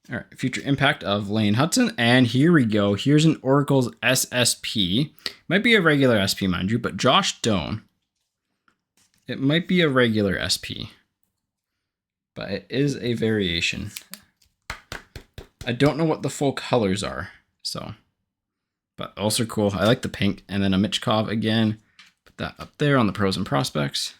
all right, future impact of Lane Hudson. And here we go. Here's an Oracle's SSP. Might be a regular SP, mind you, but Josh Doan. It might be a regular SP, but it is a variation. I don't know what the full colors are, so, but also cool. I like the pink. And then a Michkov again. Put that up there on the pros and prospects.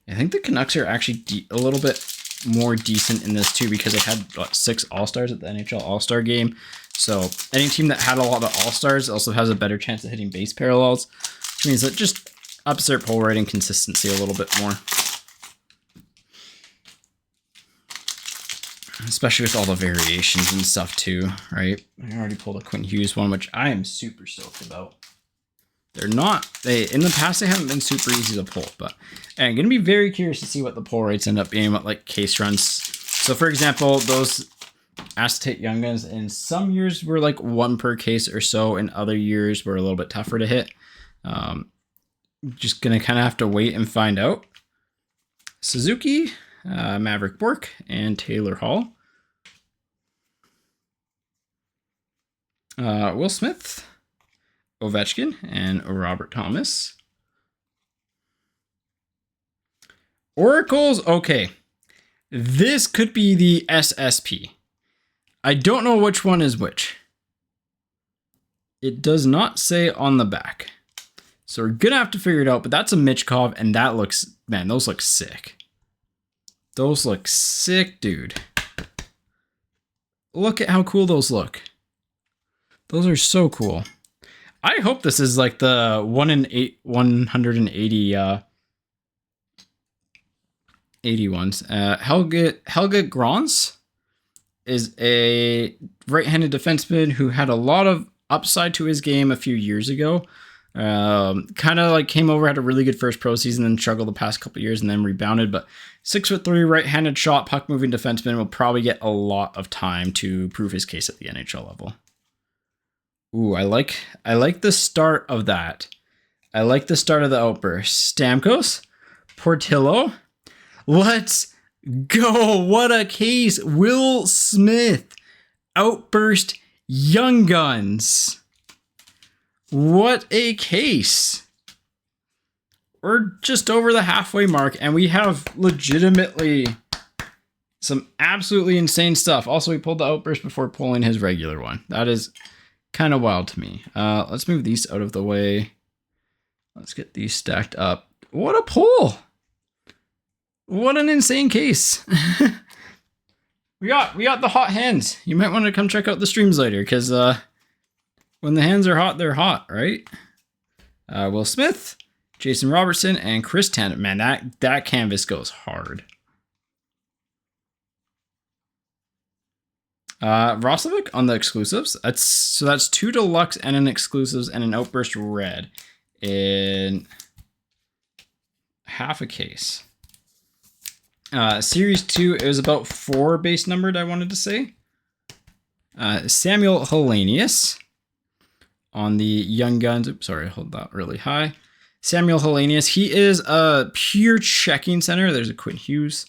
I think the Canucks are actually a little bit more decent in this too, because they had 6 All-Stars at the NHL All-Star game. So any team that had a lot of All-Stars also has a better chance of hitting base parallels, which means that just ups their pull rate and consistency a little bit more. Especially with all the variations and stuff too, right? I already pulled a Quinn Hughes one, which I am super stoked about. In the past, they haven't been super easy to pull, but I'm going to be very curious to see what the pull rates end up being, what like case runs. So for example, those Acetate Young Guns in some years were like 1 per case or so, and other years were a little bit tougher to hit. Just going to kind of have to wait and find out. Suzuki, Maverick Bork, and Taylor Hall. Will Smith, Ovechkin, and Robert Thomas. Oracles, okay. This could be the SSP. I don't know which one is which. It does not say on the back. So we're going to have to figure it out, but that's a Michkov, and that looks, man, those look sick. Those look sick, dude. Look at how cool those look. Those are so cool. I hope this is like the 180 80 ones. Helge Grans is a right-handed defenseman who had a lot of upside to his game a few years ago. Kind of like came over, had a really good first pro season, then struggled the past couple years and then rebounded. But 6'3", right-handed shot, puck-moving defenseman will probably get a lot of time to prove his case at the NHL level. Ooh, I like the start of that. I like the start of the outburst. Stamkos, Portillo. Let's go. What a case. Will Smith, Outburst, Young Guns. What a case. We're just over the halfway mark, and we have legitimately some absolutely insane stuff. Also, he pulled the Outburst before pulling his regular one. That is kind of wild to me. Let's move these out of the way. Let's get these stacked up. What a pull. What an insane case. we got the hot hands. You might want to come check out the streams later, because when the hands are hot, they're hot, right? Will Smith, Jason Robertson, and Chris Tandem. Man, that canvas goes hard. Roslovic on the exclusives. That's 2 deluxe and an exclusives and an Outburst red in half a case. Series 2, it was about 4 base numbered, I wanted to say. Samuel Hellenius on the Young Guns. Oops, sorry, hold that really high. Samuel Hellenius, he is a pure checking center. There's a Quinn Hughes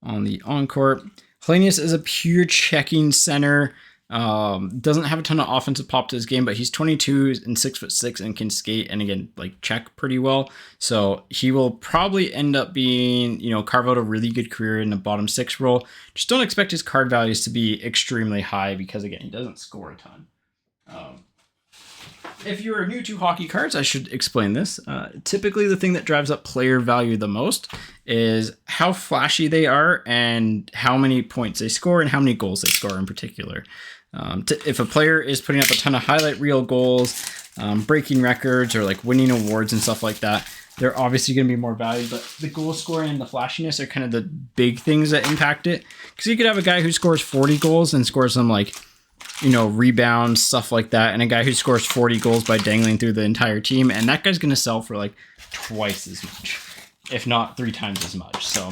on the Encore. Hellenius is a pure checking center. Doesn't have a ton of offensive pop to his game, but he's 22 and 6'6" and can skate and again like check pretty well. So he will probably end up being, carve out a really good career in the bottom 6 role. Just don't expect his card values to be extremely high because again, he doesn't score a ton. If you are new to hockey cards, I should explain this. Typically, the thing that drives up player value the most is how flashy they are and how many points they score and how many goals they score in particular. If a player is putting up a ton of highlight reel goals, breaking records, or like winning awards and stuff like that, they're obviously going to be more valued. But the goal scoring and the flashiness are kind of the big things that impact it. Because you could have a guy who scores 40 goals and scores them like, rebounds, stuff like that, and a guy who scores 40 goals by dangling through the entire team, and that guy's going to sell for like twice as much, if not 3 times as much. So,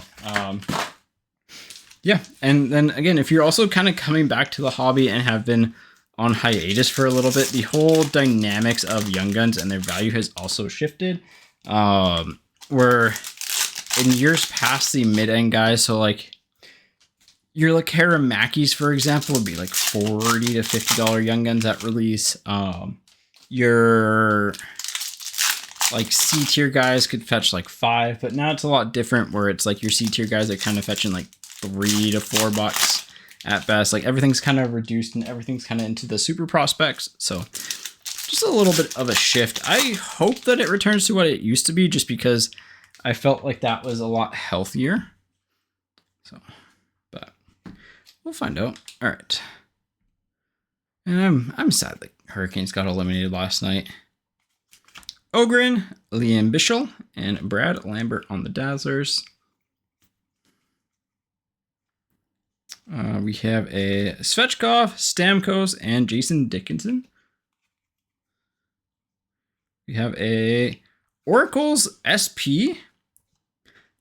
yeah. And then again, if you're also kind of coming back to the hobby and have been on hiatus for a little bit, the whole dynamics of Young Guns and their value has also shifted. Where in years past, the mid-end guys, so like your Lekkerimakis, for example, would be like $40 to $50 Young Guns at release. Your like C tier guys could fetch like $5, but now it's a lot different where it's like your C tier guys are kind of fetching like $3 to $4 at best. Like everything's kind of reduced and everything's kind of into the super prospects. So just a little bit of a shift. I hope that it returns to what it used to be, just because I felt like that was a lot healthier. So, but we'll find out. All right. And I'm sad that Hurricanes got eliminated last night. Ogren, Liam Bischel, and Brad Lambert on the Dazzlers. We have a Svechkov, Stamkos, and Jason Dickinson. We have a Oracle's SP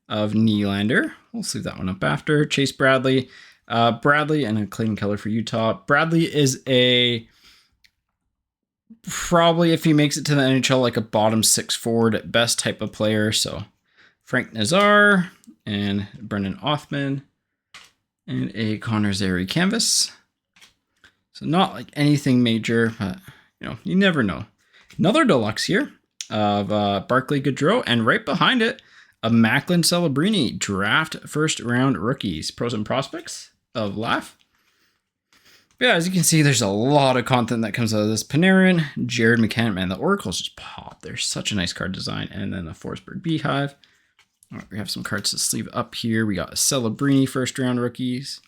of Nylander. We'll leave that one up after. Chase Bradley. Bradley and a Clayton Keller for Utah. Bradley is probably, if he makes it to the NHL, like a bottom 6 forward at best type of player. So Frank Nazar and Brendan Othman and a Connor Zary canvas. So not like anything major, but you never know. Another deluxe here of Barclay Goodrow, and right behind it, a Macklin Celebrini draft first round rookies. Pros and prospects of Laugh. Yeah, as you can see, there's a lot of content that comes out of this. Panarin, Jared McCann, man, the Oracles just pop. They're such a nice card design. And then the Forsberg Beehive. All right, we have some cards to sleeve up here. We got a Celebrini first round rookies.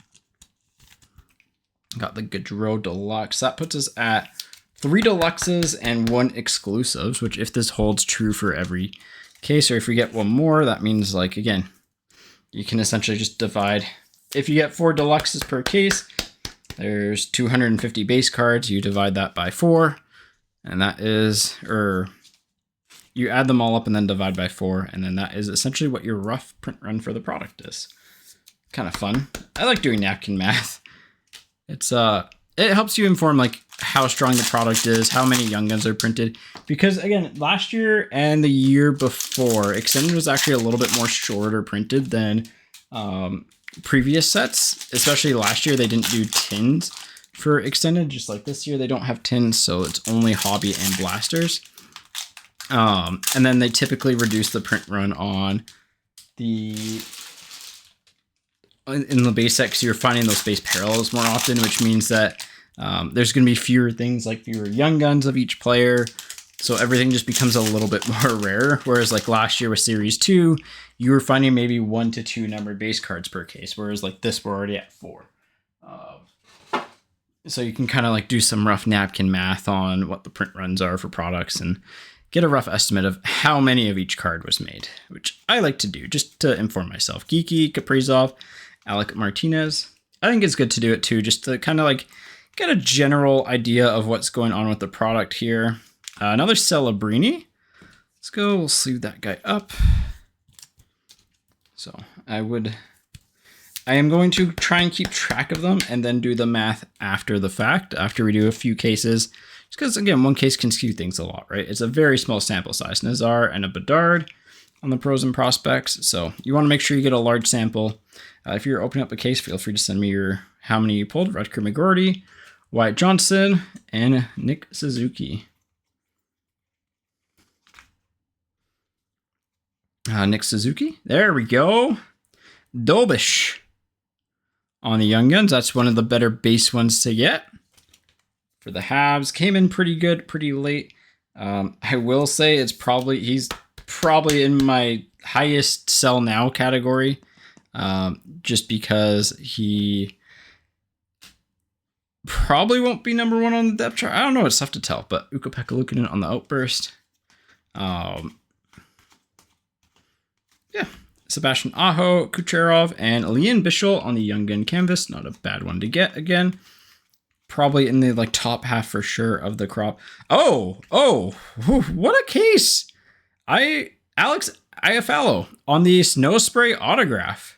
Got the Goodrow Deluxe. That puts us at 3 deluxes and 1 exclusives, which if this holds true for every case, or if we get one more, that means like, again, you can essentially just divide. If you get 4 deluxes per case, there's 250 base cards. You divide that by 4, and that is, or you add them all up and then divide by 4, and then that is essentially what your rough print run for the product is. Kind of fun. I like doing napkin math. It's it helps you inform like how strong the product is, how many Young Guns are printed. Because again, last year and the year before, Extended was actually a little bit more shorter printed than previous sets, especially last year, they didn't do tins for extended, just like this year they don't have tins, so it's only hobby and blasters. And then they typically reduce the print run on in the base set, because you're finding those base parallels more often, which means that there's going to be fewer things, like fewer young guns of each player. So everything just becomes a little bit more rare. Whereas like last year with Series 2, you were finding maybe 1 to 2 numbered base cards per case. Whereas like this, we're already at 4. So you can kind of like do some rough napkin math on what the print runs are for products and get a rough estimate of how many of each card was made, which I like to do just to inform myself. Geeky, Kaprizov, Alec Martinez. I think it's good to do it too, just to kind of like get a general idea of what's going on with the product here. Another Celebrini. Let's go, we'll sleeve that guy up. So I am going to try and keep track of them and then do the math after the fact, after we do a few cases. Just because, again, one case can skew things a lot, right? It's a very small sample size. Nazar and a Bedard on the pros and prospects. So you want to make sure you get a large sample. If you're opening up a case, feel free to send me how many you pulled. Rutger McGorty, Wyatt Johnson, and Nick Suzuki. Nick Suzuki. There we go. Dobish on the Young Guns. That's one of the better base ones to get. For the Habs, came in pretty good, pretty late. I will say he's probably in my highest sell now category, just because he probably won't be number 1 on the depth chart. I don't know, it's tough to tell, but Ukko-Pekka Luukkonen on the outburst. Yeah, Sebastian Aho, Kucherov, and Lian Bichel on the Young Gun canvas. Not a bad one to get again. Probably in the like top half for sure of the crop. Oh, what a case! Alex Iafallo on the Snow Spray autograph.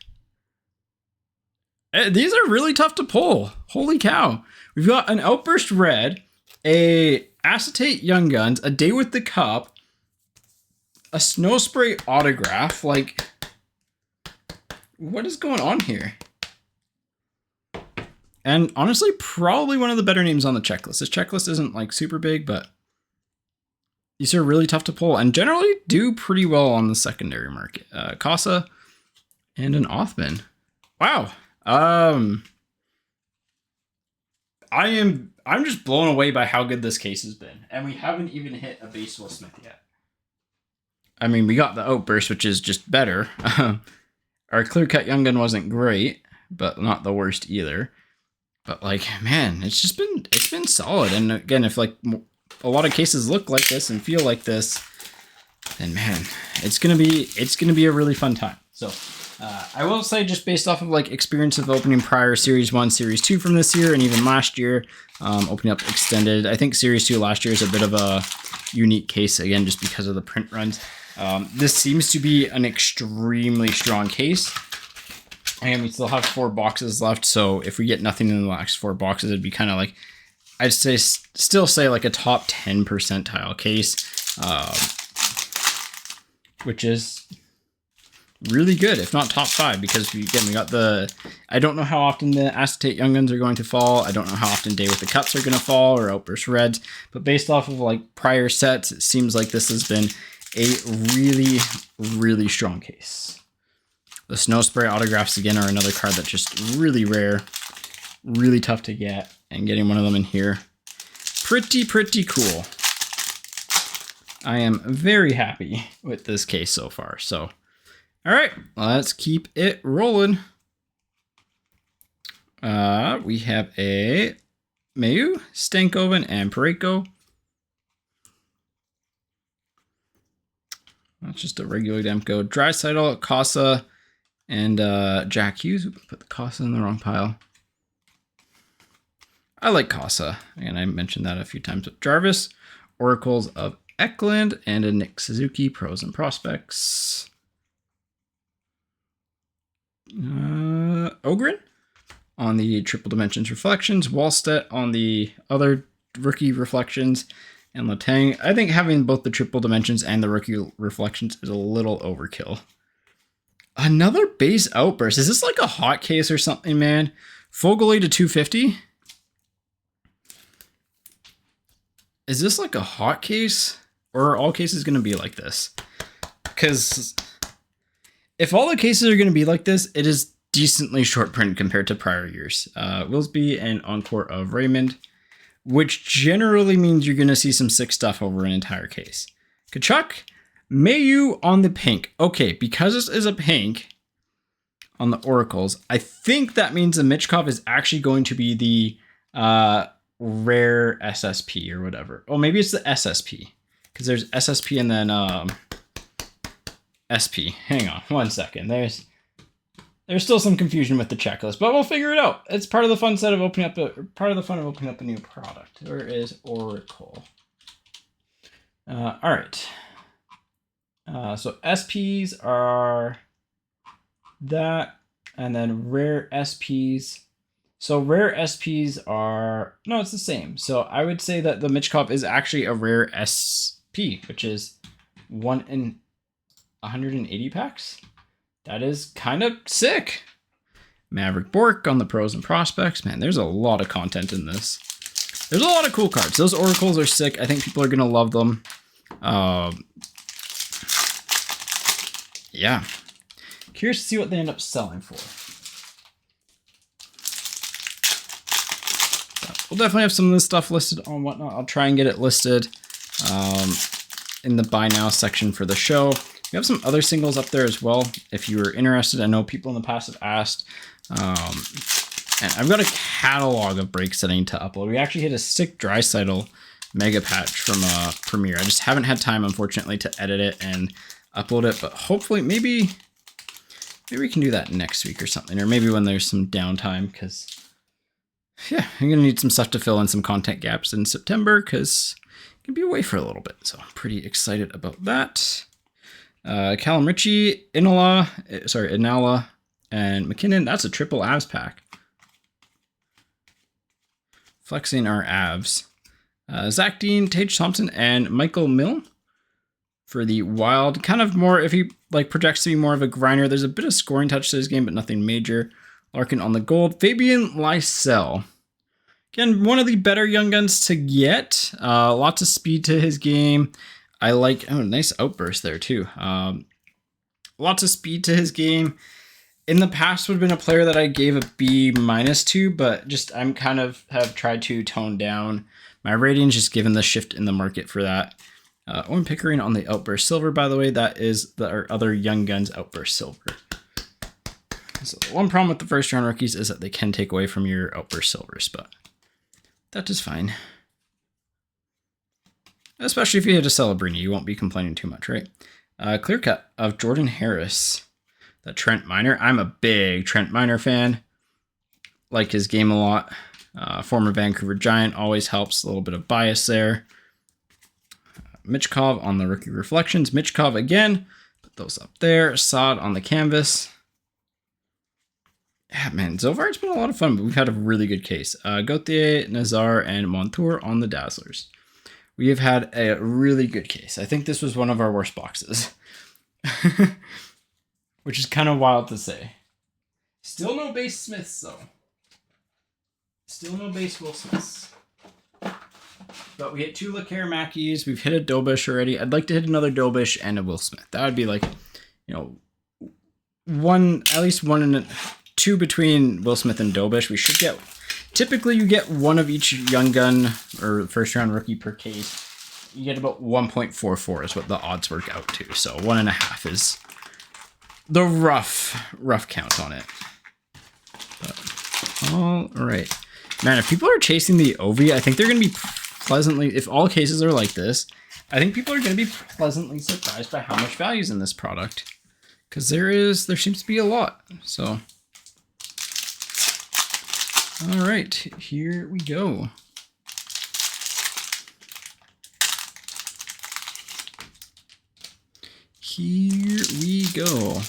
These are really tough to pull. Holy cow. We've got an Outburst Red, a Acetate Young Guns, a Day with the Cup, a Snow Spray autograph. Like, what is going on here? And honestly, probably one of the better names on the checklist. This checklist isn't like super big, but these are really tough to pull and generally do pretty well on the secondary market. Casa and an Othman. Wow. I'm just blown away by how good this case has been. And we haven't even hit a base Will Smith yet. I mean, we got the Outburst, which is just better. Our clear-cut Young Gun wasn't great, but not the worst either. But like, man, it's been solid. And again, if like a lot of cases look like this and feel like this, then man, it's gonna be a really fun time. So I will say, just based off of like experience of opening prior Series 1, Series 2 from this year, and even last year, opening up extended. I think Series 2 last year is a bit of a unique case, again, just because of the print runs. This seems to be an extremely strong case. And we still have 4 boxes left, so if we get nothing in the last 4 boxes, it'd be kind of like, I'd still say like a top 10 percentile case, which is really good, if not top 5, because we got I don't know how often the Acetate Young Guns are going to fall. I don't know how often Day with the Cups are going to fall, or Outburst Reds, but based off of like prior sets, it seems like this has been a really, really strong case. The Snow Spray autographs, again, are another card that's just really rare, really tough to get, and getting one of them in here, pretty cool. I am very happy with this case so far. So, all right, let's keep it rolling. We have a Mayu, Stankoven, and Pareko. That's just a regular Demko. Draisaitl, Casa, and Jack Hughes. Put the Casa in the wrong pile. I like Casa. Again, I mentioned that a few times. But Jarvis, Oracles of Eklund, and a Nick Suzuki, Pros and Prospects. Ogren on the Triple Dimensions Reflections. Wallstedt on the other rookie Reflections. And Letang. I think having both the Triple Dimensions and the rookie Reflections is a little overkill. Another base outburst. Is this like a hot case or something, man? Fogeley to 250. Is this like a hot case? Or are all cases going to be like this? Because if all the cases are going to be like this, it is decently short print compared to prior years. Willsby and Encore of Raymond, which generally means you're going to see some sick stuff over an entire case. Kachuk, Mayu on the pink. Okay, because this is a pink on the Oracles, I think that means the Michkov is actually going to be the rare SSP or whatever. Oh, maybe it's the SSP. Because there's SSP and then SP. Hang on one second. There's still some confusion with the checklist, but we'll figure it out. It's part of the fun set of opening up a new product. Where is Oracle? All right. So SPs are that, and then rare SPs. So rare SPs are, no, it's the same. So I would say that the Michkov is actually a rare SP, which is 1 in 180 packs. That is kind of sick. Maverick Bork on the pros and prospects. Man, there's a lot of content in this. There's a lot of cool cards. Those Oracles are sick. I think people are going to love them. Yeah. Curious to see what they end up selling for. We'll definitely have some of this stuff listed on Whatnot. I'll try and get it listed in the buy now section for the show. We have some other singles up there as well, if you were interested. I know people in the past have asked. And I've got a catalog of breaks that I need to upload. We actually hit a sick Drysidle mega patch from Premiere. I just haven't had time, unfortunately, to edit it and upload it. But hopefully, maybe we can do that next week or something. Or maybe when there's some downtime, because yeah, I'm going to need some stuff to fill in some content gaps in September, because I'm going to be away for a little bit. So I'm pretty excited about that. Callum Ritchie, Inala, and McKinnon. That's a triple Avs pack. Flexing our Avs. Zach Dean, Tage Thompson, and Michael Mill for the Wild. Kind of more, if he like projects to be more of a grinder. There's a bit of scoring touch to his game, but nothing major. Larkin on the gold. Fabian Lysell. Again, one of the better young guns to get. Lots of speed to his game. I like, oh, nice outburst there too. Lots of speed to his game. In the past would have been a player that I gave a B- to, but just I'm kind of have tried to tone down my ratings just given the shift in the market for that. Owen Pickering on the outburst silver, by the way. That is our other young guns outburst silver. So the one problem with the first round rookies is that they can take away from your outburst silvers, but that is fine. Especially if you hit a Celebrini, you won't be complaining too much, right? Clear cut of Jordan Harris, the Trent Miner. I'm a big Trent Miner fan. Like his game a lot. Former Vancouver Giant always helps. A little bit of bias there. Michkov on the rookie reflections. Michkov again. Put those up there. Saad on the canvas. Yeah, man. So far it's been a lot of fun, but we've had a really good case. Gauthier, Nazar, and Montour on the Dazzlers. We have had a really good case. I think this was one of our worst boxes. Which is kind of wild to say. Still no base Smiths, though. Still no base Will Smiths. But we hit 2 Lekkerimakis. We've hit a Dobish already. I'd like to hit another Dobish and a Will Smith. That would be like, you know, at least 1 and 2 between Will Smith and Dobish. We should get... Typically, you get 1 of each young gun or first round rookie per case. You get about 1.44 is what the odds work out to. So 1.5 is the rough count on it. But, all right. Man, if people are chasing the Ovi, I think they're going to be pleasantly, if all cases are like this, I think people are going to be pleasantly surprised by how much value is in this product. Because there seems to be a lot. So... all right, here we go. Here we go.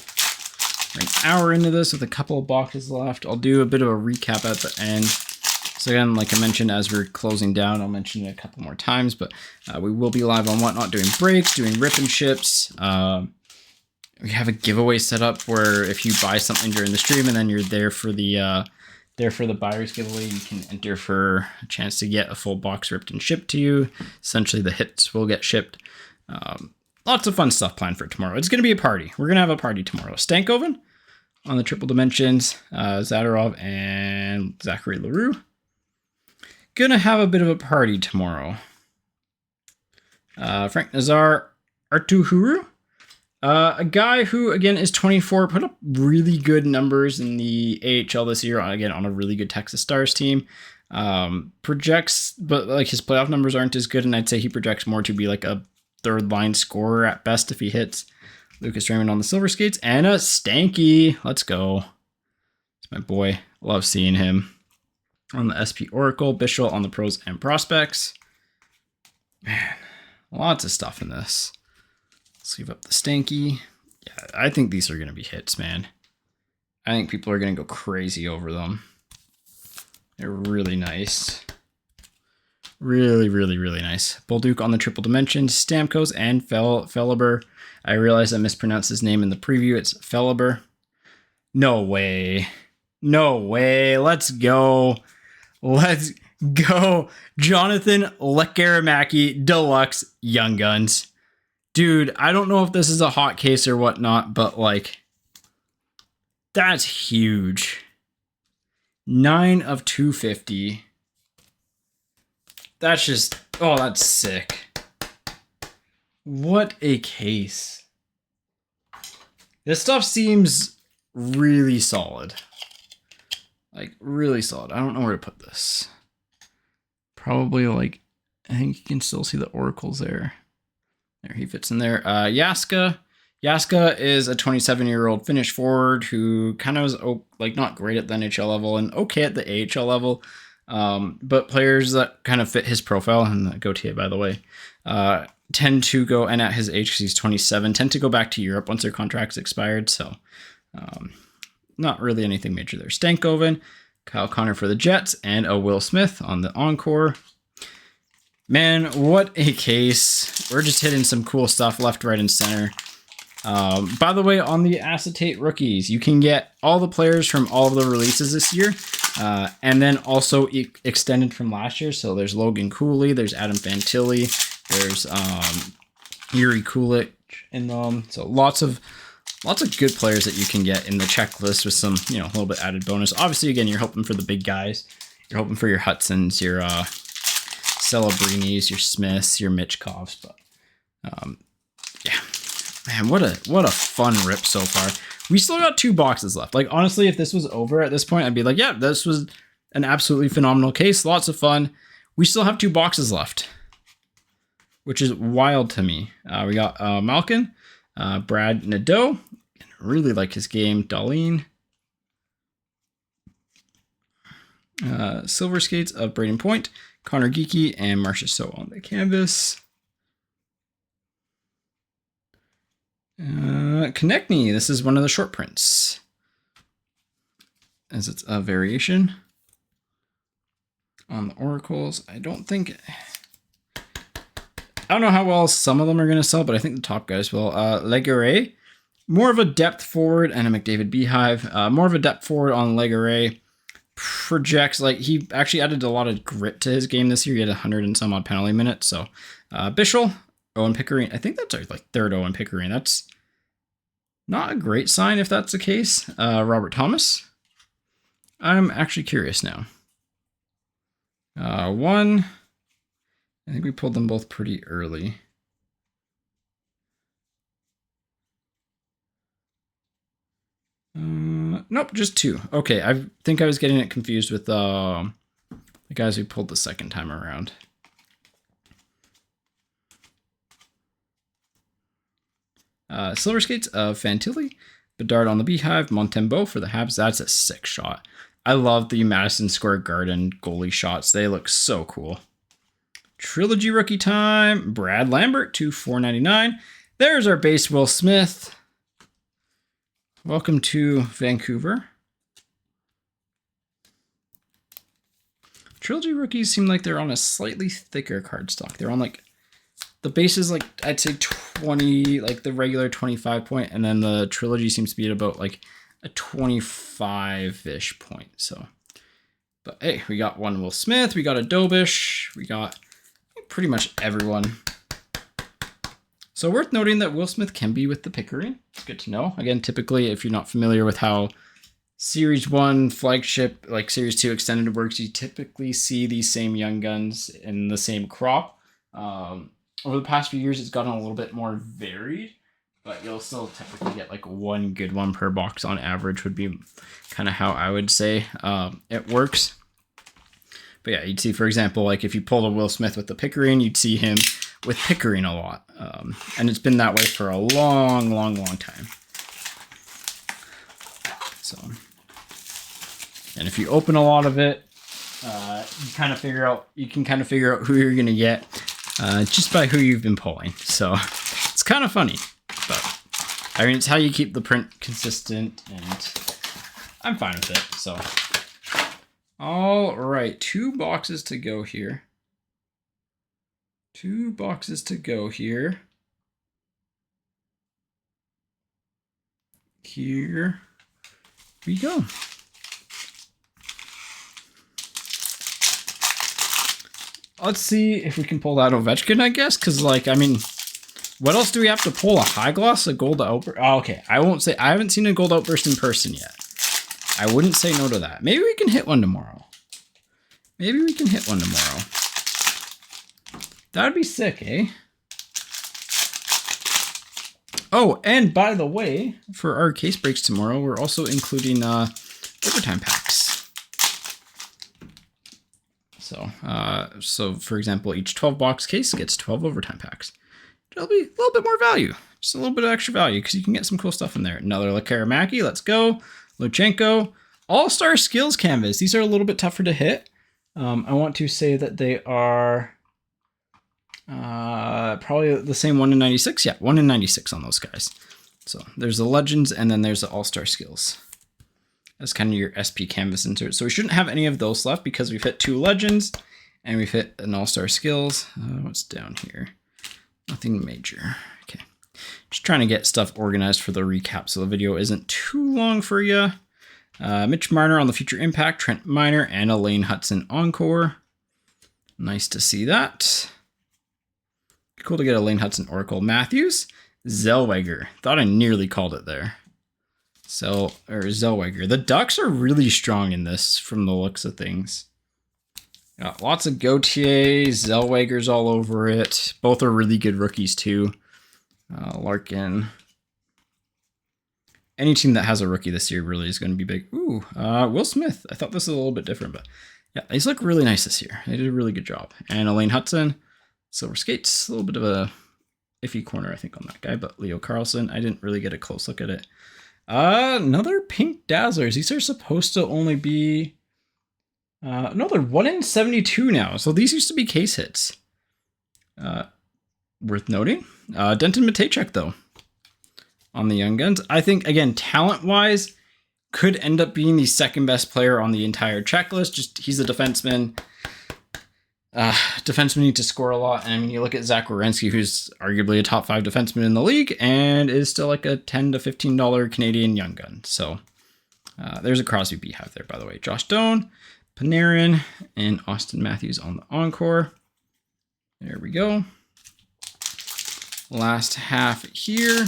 We're an hour into this with a couple of boxes left. I'll do a bit of a recap at the end. So again, like I mentioned, as we're closing down, I'll mention it a couple more times, but we will be live on Whatnot doing breaks, doing rip and ships, We have a giveaway set up where if you buy something during the stream and then you're there for the buyer's giveaway, you can enter for a chance to get a full box ripped and shipped to you. Essentially, the hits will get shipped. Lots of fun stuff planned for tomorrow. It's going to be a party. We're going to have a party tomorrow. Stankoven on the triple dimensions, Zadorov and Zachary LaRue. Gonna have a bit of a party tomorrow. Frank Nazar Artuhuru. A guy who, again, is 24, put up really good numbers in the AHL this year, again, on a really good Texas Stars team. Projects, but like his playoff numbers aren't as good, and I'd say he projects more to be like a third line scorer at best if he hits. Lucas Raymond on the Silver Skates, and a Stanky. Let's go. It's my boy. Love seeing him. On the SP Oracle, Bishop on the Pros and Prospects. Man, lots of stuff in this. Sleeve up the Stanky. Yeah, I think these are going to be hits, man. I think people are going to go crazy over them. They're really nice. Really, really, really nice. Bolduc on the triple dimensions, Stamkos, and Feliber. I realize I mispronounced his name in the preview. It's Feliber. No way. No way. Let's go. Let's go. Jonathan Lekkerimaki Deluxe Young Guns. Dude, I don't know if this is a hot case or whatnot, but like, that's huge. 9 of 250. That's just, oh, that's sick. What a case. This stuff seems really solid. Like, really solid. I don't know where to put this. Probably like, I think you can still see the oracles there. There, he fits in there. Yaska. Yaska is a 27-year-old Finnish forward who kind of was like not great at the NHL level and okay at the AHL level. But players that kind of fit his profile, and the Gauthier, by the way, tend to go, and at his age, because he's 27, tend to go back to Europe once their contract's expired. So not really anything major there. Stankoven, Kyle Connor for the Jets, and a Will Smith on the Encore. Man, what a case. We're just hitting some cool stuff left, right, and center. By the way, on the Acetate rookies, you can get all the players from all of the releases this year, and then also extended from last year. So there's Logan Cooley, there's Adam Fantilli, there's Yuri Kulich in them. So lots of good players that you can get in the checklist with some, a little bit added bonus. Obviously, again, you're hoping for the big guys. You're hoping for your Hudsons, your Celebrinis, your Smiths, your Mitchkovs, but yeah. Man, what a fun rip so far. We still got 2 boxes left. Like, honestly, if this was over at this point, I'd be like, yeah, this was an absolutely phenomenal case. Lots of fun. We still have 2 boxes left, which is wild to me. We got Macklin, Brad Nadeau. Really like his game. Darlene. Silver Skates of Braden Point, Connor Geeky, and Marcia So on the canvas. Konechny, this is one of the short prints, as it's a variation on the oracles. I don't know how well some of them are going to sell, but I think the top guys will. Legare, more of a depth forward, and a McDavid Beehive. More of a depth forward on Legare. Projects, like, he actually added a lot of grit to his game this year. He had 100 and some odd penalty minutes. So Bishop, Owen Pickering. I think that's our third Owen Pickering. That's not a great sign if that's the case. Robert Thomas. I'm actually curious now. One. I think we pulled them both pretty early. Nope, just 2. Okay, I think I was getting it confused with the guys we pulled the second time around. Silver Skates of Fantilli, Bedard on the Beehive, Montembeau for the Habs. That's a sick shot. I love the Madison Square Garden goalie shots. They look so cool. Trilogy rookie time. Brad Lambert to $4.99. There's our base Will Smith. Welcome to Vancouver. Trilogy rookies seem like they're on a slightly thicker cardstock. They're on like, the base is like, I'd say 20, like the regular 25 point, and then the Trilogy seems to be at about like a 25-ish point. So, but hey, we got one Will Smith, we got a Dobish, we got pretty much everyone. So worth noting that Will Smith can be with the Pickering. It's good to know. Again, typically, if you're not familiar with how Series 1 flagship, like Series 2 extended works, you typically see these same young guns in the same crop. Over the past few years, it's gotten a little bit more varied, but you'll still typically get like one good one per box on average would be kind of how I would say it works. But yeah, you'd see, for example, like if you pulled a Will Smith with the Pickering, you'd see him with Pickering a lot. And it's been that way for a long, long, long time. So, and if you open a lot of it, you can kind of figure out who you're going to get just by who you've been pulling. So it's kind of funny, but I mean, it's how you keep the print consistent, and I'm fine with it. So, all right, 2 boxes to go here. 2 boxes to go here. Here we go. Let's see if we can pull that Ovechkin, I guess, because, like, I mean, what else do we have to pull? A high gloss, a gold outburst? Oh, okay, I won't say, I haven't seen a gold outburst in person yet. I wouldn't say no to that. Maybe we can hit one tomorrow. Maybe we can hit one tomorrow. That'd be sick, eh? Oh, and by the way, for our case breaks tomorrow, we're also including overtime packs. So for example, each 12-box case gets 12 overtime packs. It'll be a little bit more value, just a little bit of extra value, because you can get some cool stuff in there. Another Lekkerimaki, let's go. Luchenko, All-Star Skills Canvas. These are a little bit tougher to hit. I want to say that they are probably the same 1 in 96. Yeah, 1 in 96 on those guys. So there's the Legends, and then there's the All-Star Skills. That's kind of your SP Canvas insert. So we shouldn't have any of those left because we've hit 2 Legends and we've hit an All-Star Skills. What's down here? Nothing major. Okay. Just trying to get stuff organized for the recap so the video isn't too long for you. Mitch Marner on the Future Impact, Trent Miner, and Elaine Hudson Encore. Nice to see that. Cool to get Elaine Hudson Oracle. Matthews, Zellweger. Thought I nearly called it there. Zellweger. The Ducks are really strong in this from the looks of things. Got lots of Gauthier, Zellweger's all over it. Both are really good rookies too. Larkin. Any team that has a rookie this year really is going to be big. Ooh, Will Smith. I thought this was a little bit different, but yeah, these look really nice this year. They did a really good job. And Elaine Hudson, Silver Skates. A little bit of a iffy corner, I think, on that guy, but Leo Carlson, I didn't really get a close look at it. Another pink Dazzlers. These are supposed to only be no, they're 1 in 72 now. So these used to be case hits. Worth noting. Denton Matejchuk, though, on the Young Guns. I think, again, talent-wise, could end up being the second best player on the entire checklist. Just he's a defenseman. Defensemen need to score a lot. And I mean, you look at Zach Werenski, who's arguably a top 5 defenseman in the league and is still like a $10 to $15 Canadian Young Gun. So there's a Crosby Beehive there, by the way. Josh Doan, Panarin, and Austin Matthews on the Encore. There we go. Last half here.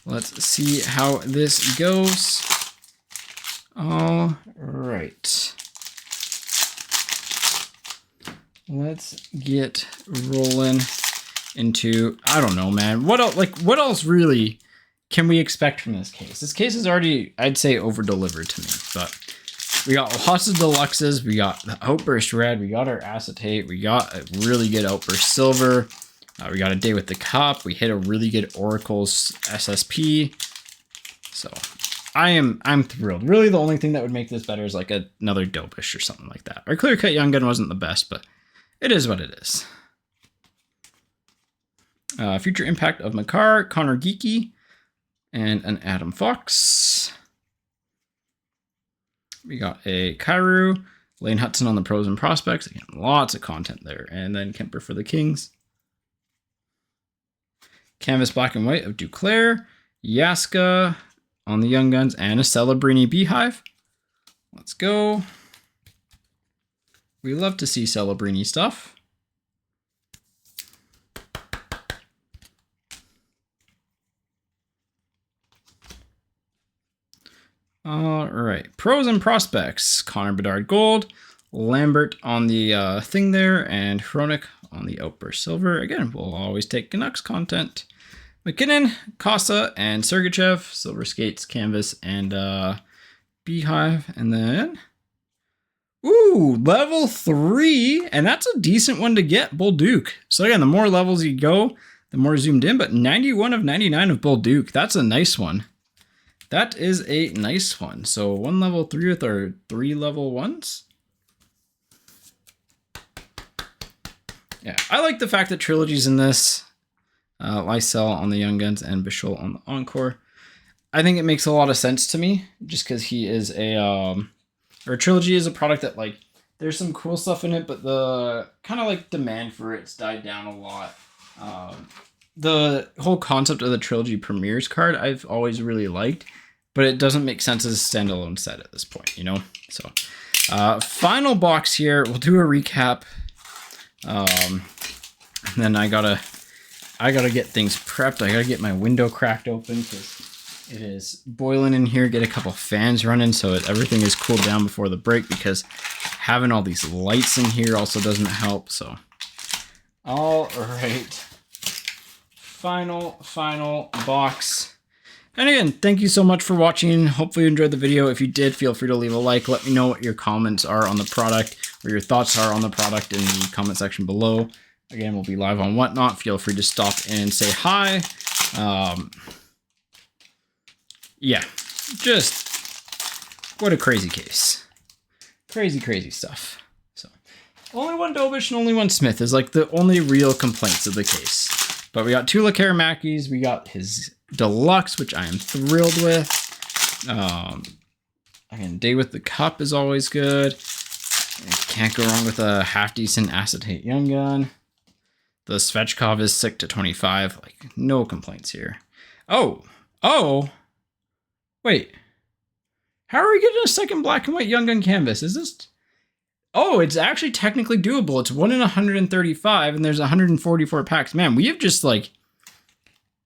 Let's see how this goes. All right. Let's get rolling into, I don't know, man. What else really can we expect from this case? This case is already, I'd say, over-delivered to me. But we got lots of deluxes. We got the Outburst Red. We got our Acetate. We got a really good Outburst Silver. We got a Day with the Cup. We hit a really good Oracle's SSP. So I'm thrilled. Really, the only thing that would make this better is like another Dopish or something like that. Our Clear Cut Young Gun wasn't the best, but it is what it is. Future Impact of Makar, Connor Geeky, and an Adam Fox. We got a Kairu, Lane Hudson on the Pros and Prospects. Again, lots of content there. And then Kemper for the Kings. canvas black and white of Duclair, Yaska on the Young Guns, and a Celebrini Beehive. Let's go. We love to see Celebrini stuff. All right, pros and prospects. Connor Bedard Gold, Lambert on the thing there, and Hronik on the Outburst Silver. Again, we'll always take Canucks content. McKinnon, Casa, and Sergachev, Silver Skates, Canvas, and Beehive. And then, ooh, level 3, and that's a decent one to get, Bolduc. So again, the more levels you go, the more zoomed in, but 91 of 99 of Bolduc. That's a nice one. That is a nice one. So 1 level 3 with our 3 level 1s. Yeah, I like the fact that Trilogy's in this. Lysell on the Young Guns and Bichol on the Encore. I think it makes a lot of sense to me, just because he is a, or Trilogy is a product that, like, there's some cool stuff in it, but the kind of like demand for it's died down a lot. The whole concept of the Trilogy Premiers card I've always really liked, but it doesn't make sense as a standalone set at this point, you know? So, final box here. We'll do a recap. And then I gotta get things prepped. I gotta get my window cracked open because it is boiling in here. Get a couple fans running so everything is cooled down before the break, because having all these lights in here also doesn't help. So, all right. Final box. And again, thank you so much for watching. Hopefully you enjoyed the video. If you did, feel free to leave a like. Let me know what your comments are on the product, or your thoughts are on the product in the comment section below. Again, we'll be live on Whatnot. Feel free to stop and say hi. Yeah, just what a crazy case. Crazy stuff. So, only one Dobish and only one Smith is like the only real complaints of the case. But we got 2 Lekkerimakis. We got his Deluxe, which I am thrilled with. Again, Day with the Cup is always good. Can't go wrong with a half-decent Acetate Young Gun. The Svechkov is sick to 25. Like, no complaints here. Oh! Wait. How are we getting a second black and white Young Gun canvas? Is this... Oh, it's actually technically doable. It's 1 in 135, and there's 144 packs. Man, we have just, like,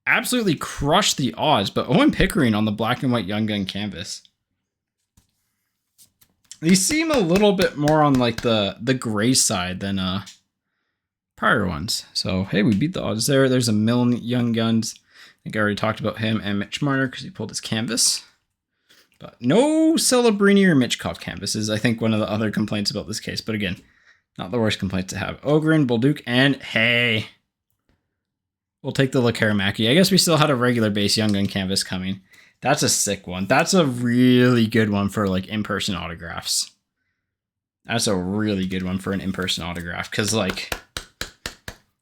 absolutely crushed the odds. But Owen Pickering on the black and white Young Gun canvas. These seem a little bit more on, like, the gray side than prior ones. So, hey, we beat the odds there. There's a Milne Young Guns. I think I already talked about him, and Mitch Marner because he pulled his canvas. But no Celebrini or Mitchkov canvases. I think one of the other complaints about this case. But again, not the worst complaints to have. Ogren, Bolduc, and hey, we'll take the Lekkerimaki. I guess we still had a regular base Young Gun canvas coming. That's a sick one. That's a really good one for like in-person autographs. That's a really good one for an in-person autograph. Because like,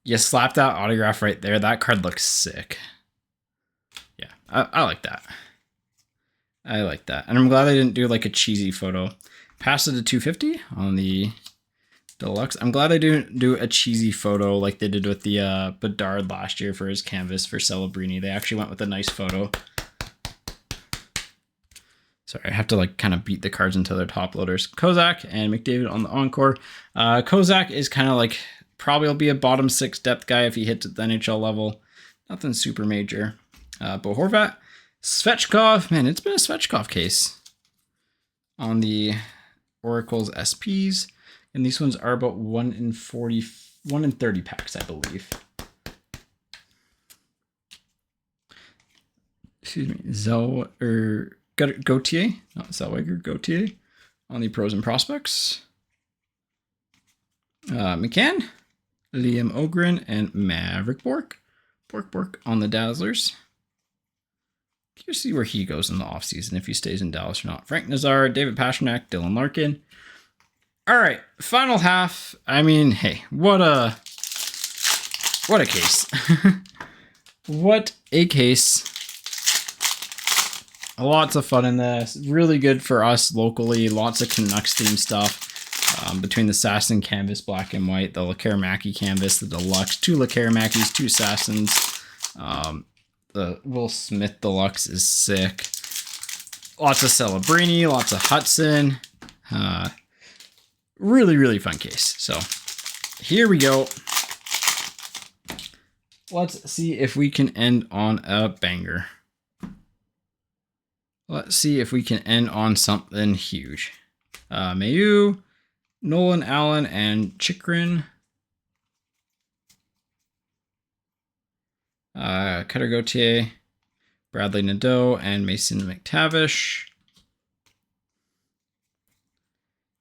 you slap that autograph right there. That card looks sick. Yeah, I like that. I like that. And I'm glad they didn't do like a cheesy photo. Pass it to 250 on the Deluxe. I'm glad they didn't do a cheesy photo like they did with the Bedard last year for his canvas for Celebrini. They actually went with a nice photo. Sorry, I have to like kind of beat the cards until they're top loaders. Kozak and McDavid on the Encore. Kozak is kind of like, probably will be a bottom 6 depth guy if he hits at the NHL level. Nothing super major. Bo Horvat. Svechkov, man, it's been a Svechkov case on the Oracle's SPs, and these ones are about 1 in 30 packs, I believe. Excuse me, Gautier, not Zellweger, Gautier on the pros and prospects. McCann, Liam Ogren, and Maverick Bork on the Dazzlers. Curious to see where he goes in the offseason, if he stays in Dallas or not. Frank Nazar, David Pastrnak, Dylan Larkin. All right, final half. I mean, hey, what a case. What a case. Lots of fun in this. Really good for us locally. Lots of Canucks themed stuff. Between the Sasson canvas, black and white, the Lekkerimaki canvas, the Deluxe, 2 Lekkerimakis, 2 Sassons. The Will Smith Deluxe is sick. Lots of Celebrini, lots of Hudson. Really, really fun case. So here we go. Let's see if we can end on a banger. Let's see if we can end on something huge. Mayu, Nolan Allen, and Chikrin. Cutter Gauthier, Bradley Nadeau, and Mason McTavish.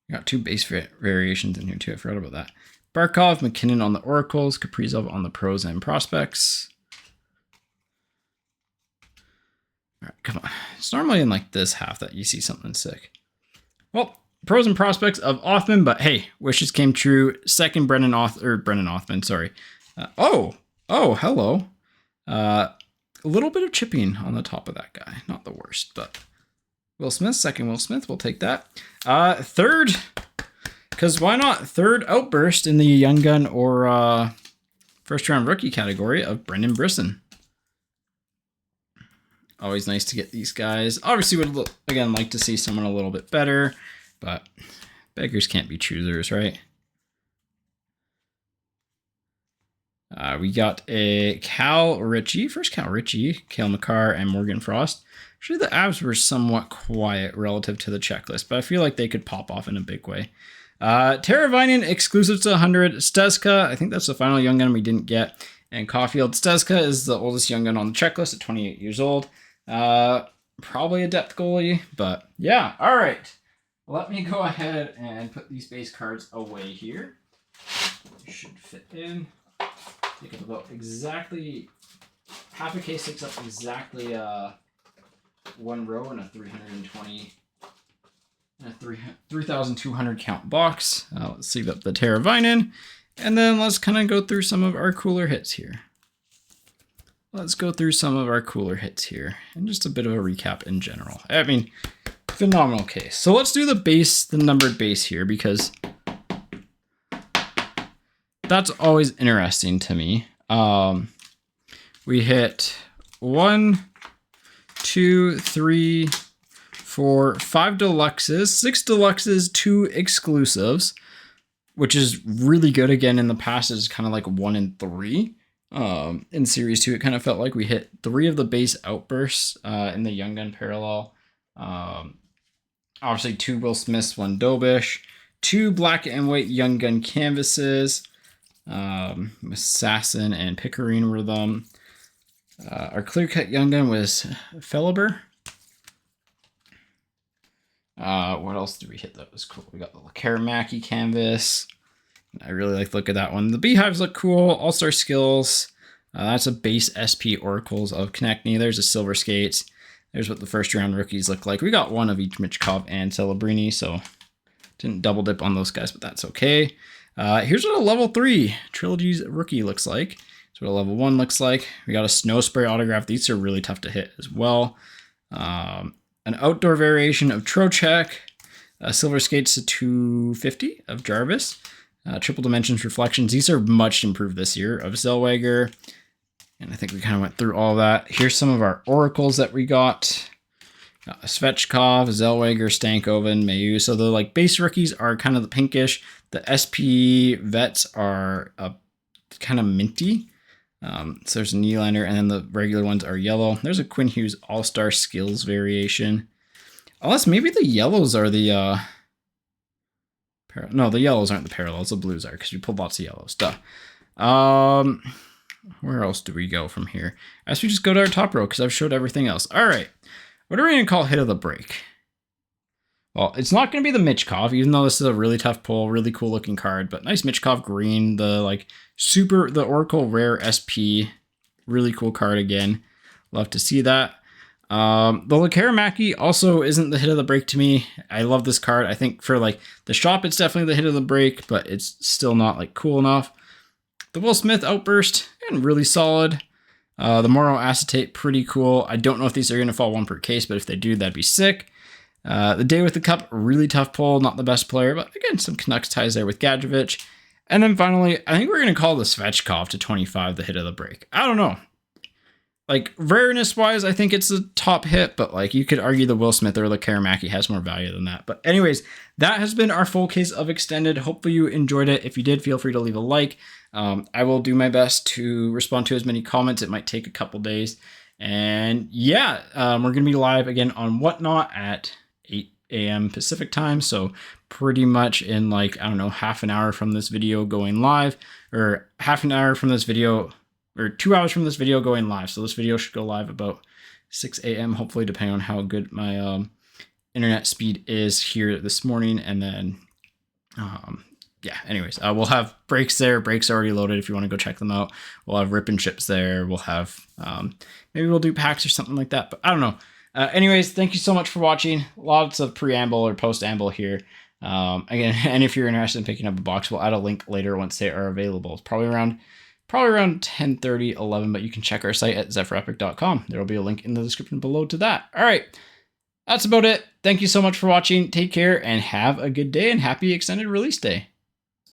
Got 2 base variations in here too. I forgot about that. Barkov, McKinnon on the Oracles, Kaprizov on the Pros and Prospects. All right, come on. It's normally in like this half that you see something sick. Well, Pros and Prospects of Othman, but hey, wishes came true. Second Brennan Othman, sorry. Oh, hello. A little bit of chipping on the top of that guy. Not the worst, but Will Smith, second Will Smith, we'll take that. Third, because why not? Third outburst in the Young Gun or first round rookie category of Brendan Brisson. Always nice to get these guys. Obviously would, again, like to see someone a little bit better, but beggars can't be choosers, right? We got a Cal Ritchie, first Cal Ritchie, Cale Makar, and Morgan Frost. Actually, the Avs were somewhat quiet relative to the checklist, but I feel like they could pop off in a big way. Teravainen, exclusive to 100. Stezka, I think that's the final Young Gun we didn't get. And Caulfield. Stezka is the oldest Young Gun on the checklist at 28 years old. Probably a depth goalie, but yeah, all right. Let me go ahead and put these base cards away here. They should fit in. Take up about exactly half a case, takes up exactly one row in a 320 and a 3,200 count box. Let's save up the Teravainen, and then let's kind of go through some of our cooler hits here. And just a bit of a recap in general. I mean, phenomenal case. So let's do the numbered base here, because that's always interesting to me. We hit 1, 2, 3, 4, 5 deluxes, 6 deluxes, 2 exclusives, which is really good. Again, in the past, it's kind of like 1 and 3. In Series 2, it kind of felt like we hit 3 of the base outbursts in the Young Gun parallel. Obviously, 2 Will Smiths, 1 Dobish, 2 black and white Young Gun canvases. Assassin and Pickering were them. Our clear-cut Young Gun was Feliber. What else did we hit that was cool? We got the Lekkerimaki canvas. I really like the look of that one. The Beehives look cool. All-Star Skills. That's a base SP Oracles of Konechny. There's a Silver Skates. There's what the first-round rookies look like. We got 1 of each Michkov and Celebrini, so didn't double dip on those guys, but that's okay. Here's what a level 3 Trilogy's rookie looks like. That's what a level 1 looks like. We got a Snow Spray autograph. These are really tough to hit as well. An outdoor variation of Trocheck. Silver Skates to 250 of Jarvis. Triple Dimensions Reflections. These are much improved this year of Zellweger. And I think we kind of went through all that. Here's some of our Oracles that we got. Svechkov, Zellweger, Stankoven, Mayu. So the like base rookies are kind of the pinkish. The SP vets are kind of minty. So there's a Nylander, and then the regular ones are yellow. There's a Quinn Hughes All-Star Skills variation. Unless maybe the yellows are the... No, the yellows aren't the parallels. The blues are, because we pulled lots of yellows. Duh. Where else do we go from here? I guess we just go to our top row, because I've showed everything else. All right. What are we going to call hit of the break? Well, it's not going to be the Michkov, even though this is a really tough pull, really cool looking card, but nice Michkov green, the Oracle Rare SP, really cool card again. Love to see that. The Lekkerimaki also isn't the hit of the break to me. I love this card. I think for like the shop, it's definitely the hit of the break, but it's still not like cool enough. The Will Smith Outburst, and really solid. The Morrow Acetate, pretty cool. I don't know if these are going to fall 1 per case, but if they do, that'd be sick. The Day with the Cup, really tough pull, not the best player, but again, some Canucks ties there with Gadjevich. And then finally, I think we're going to call the Svechkov to 25 the hit of the break. I don't know. like rareness wise, I think it's a top hit, but like you could argue the Will Smith or Lekkerimaki has more value than that. But anyways, that has been our full case of Extended. Hopefully you enjoyed it. If you did, feel free to leave a like. I will do my best to respond to as many comments. It might take a couple days. And yeah, we're going to be live again on Whatnot at 8 a.m. Pacific time. So pretty much in like, I don't know, half an hour from this video going live, or half an hour from this video, or 2 hours from this video going live. So this video should go live about 6 a.m. hopefully, depending on how good my internet speed is here this morning. And then yeah, anyways, we'll have breaks there. Breaks already loaded if you want to go check them out. We'll have rip and ships there. We'll have maybe we'll do packs or something like that, but I don't know. Anyways, thank you so much for watching. Lots of preamble or post-amble here. Again, and if you're interested in picking up a box, we'll add a link later once they are available. It's probably around 10:30, 11, but you can check our site at zephyrepic.com. There will be a link in the description below to that. All right, that's about it. Thank you so much for watching. Take care and have a good day, and happy extended release day.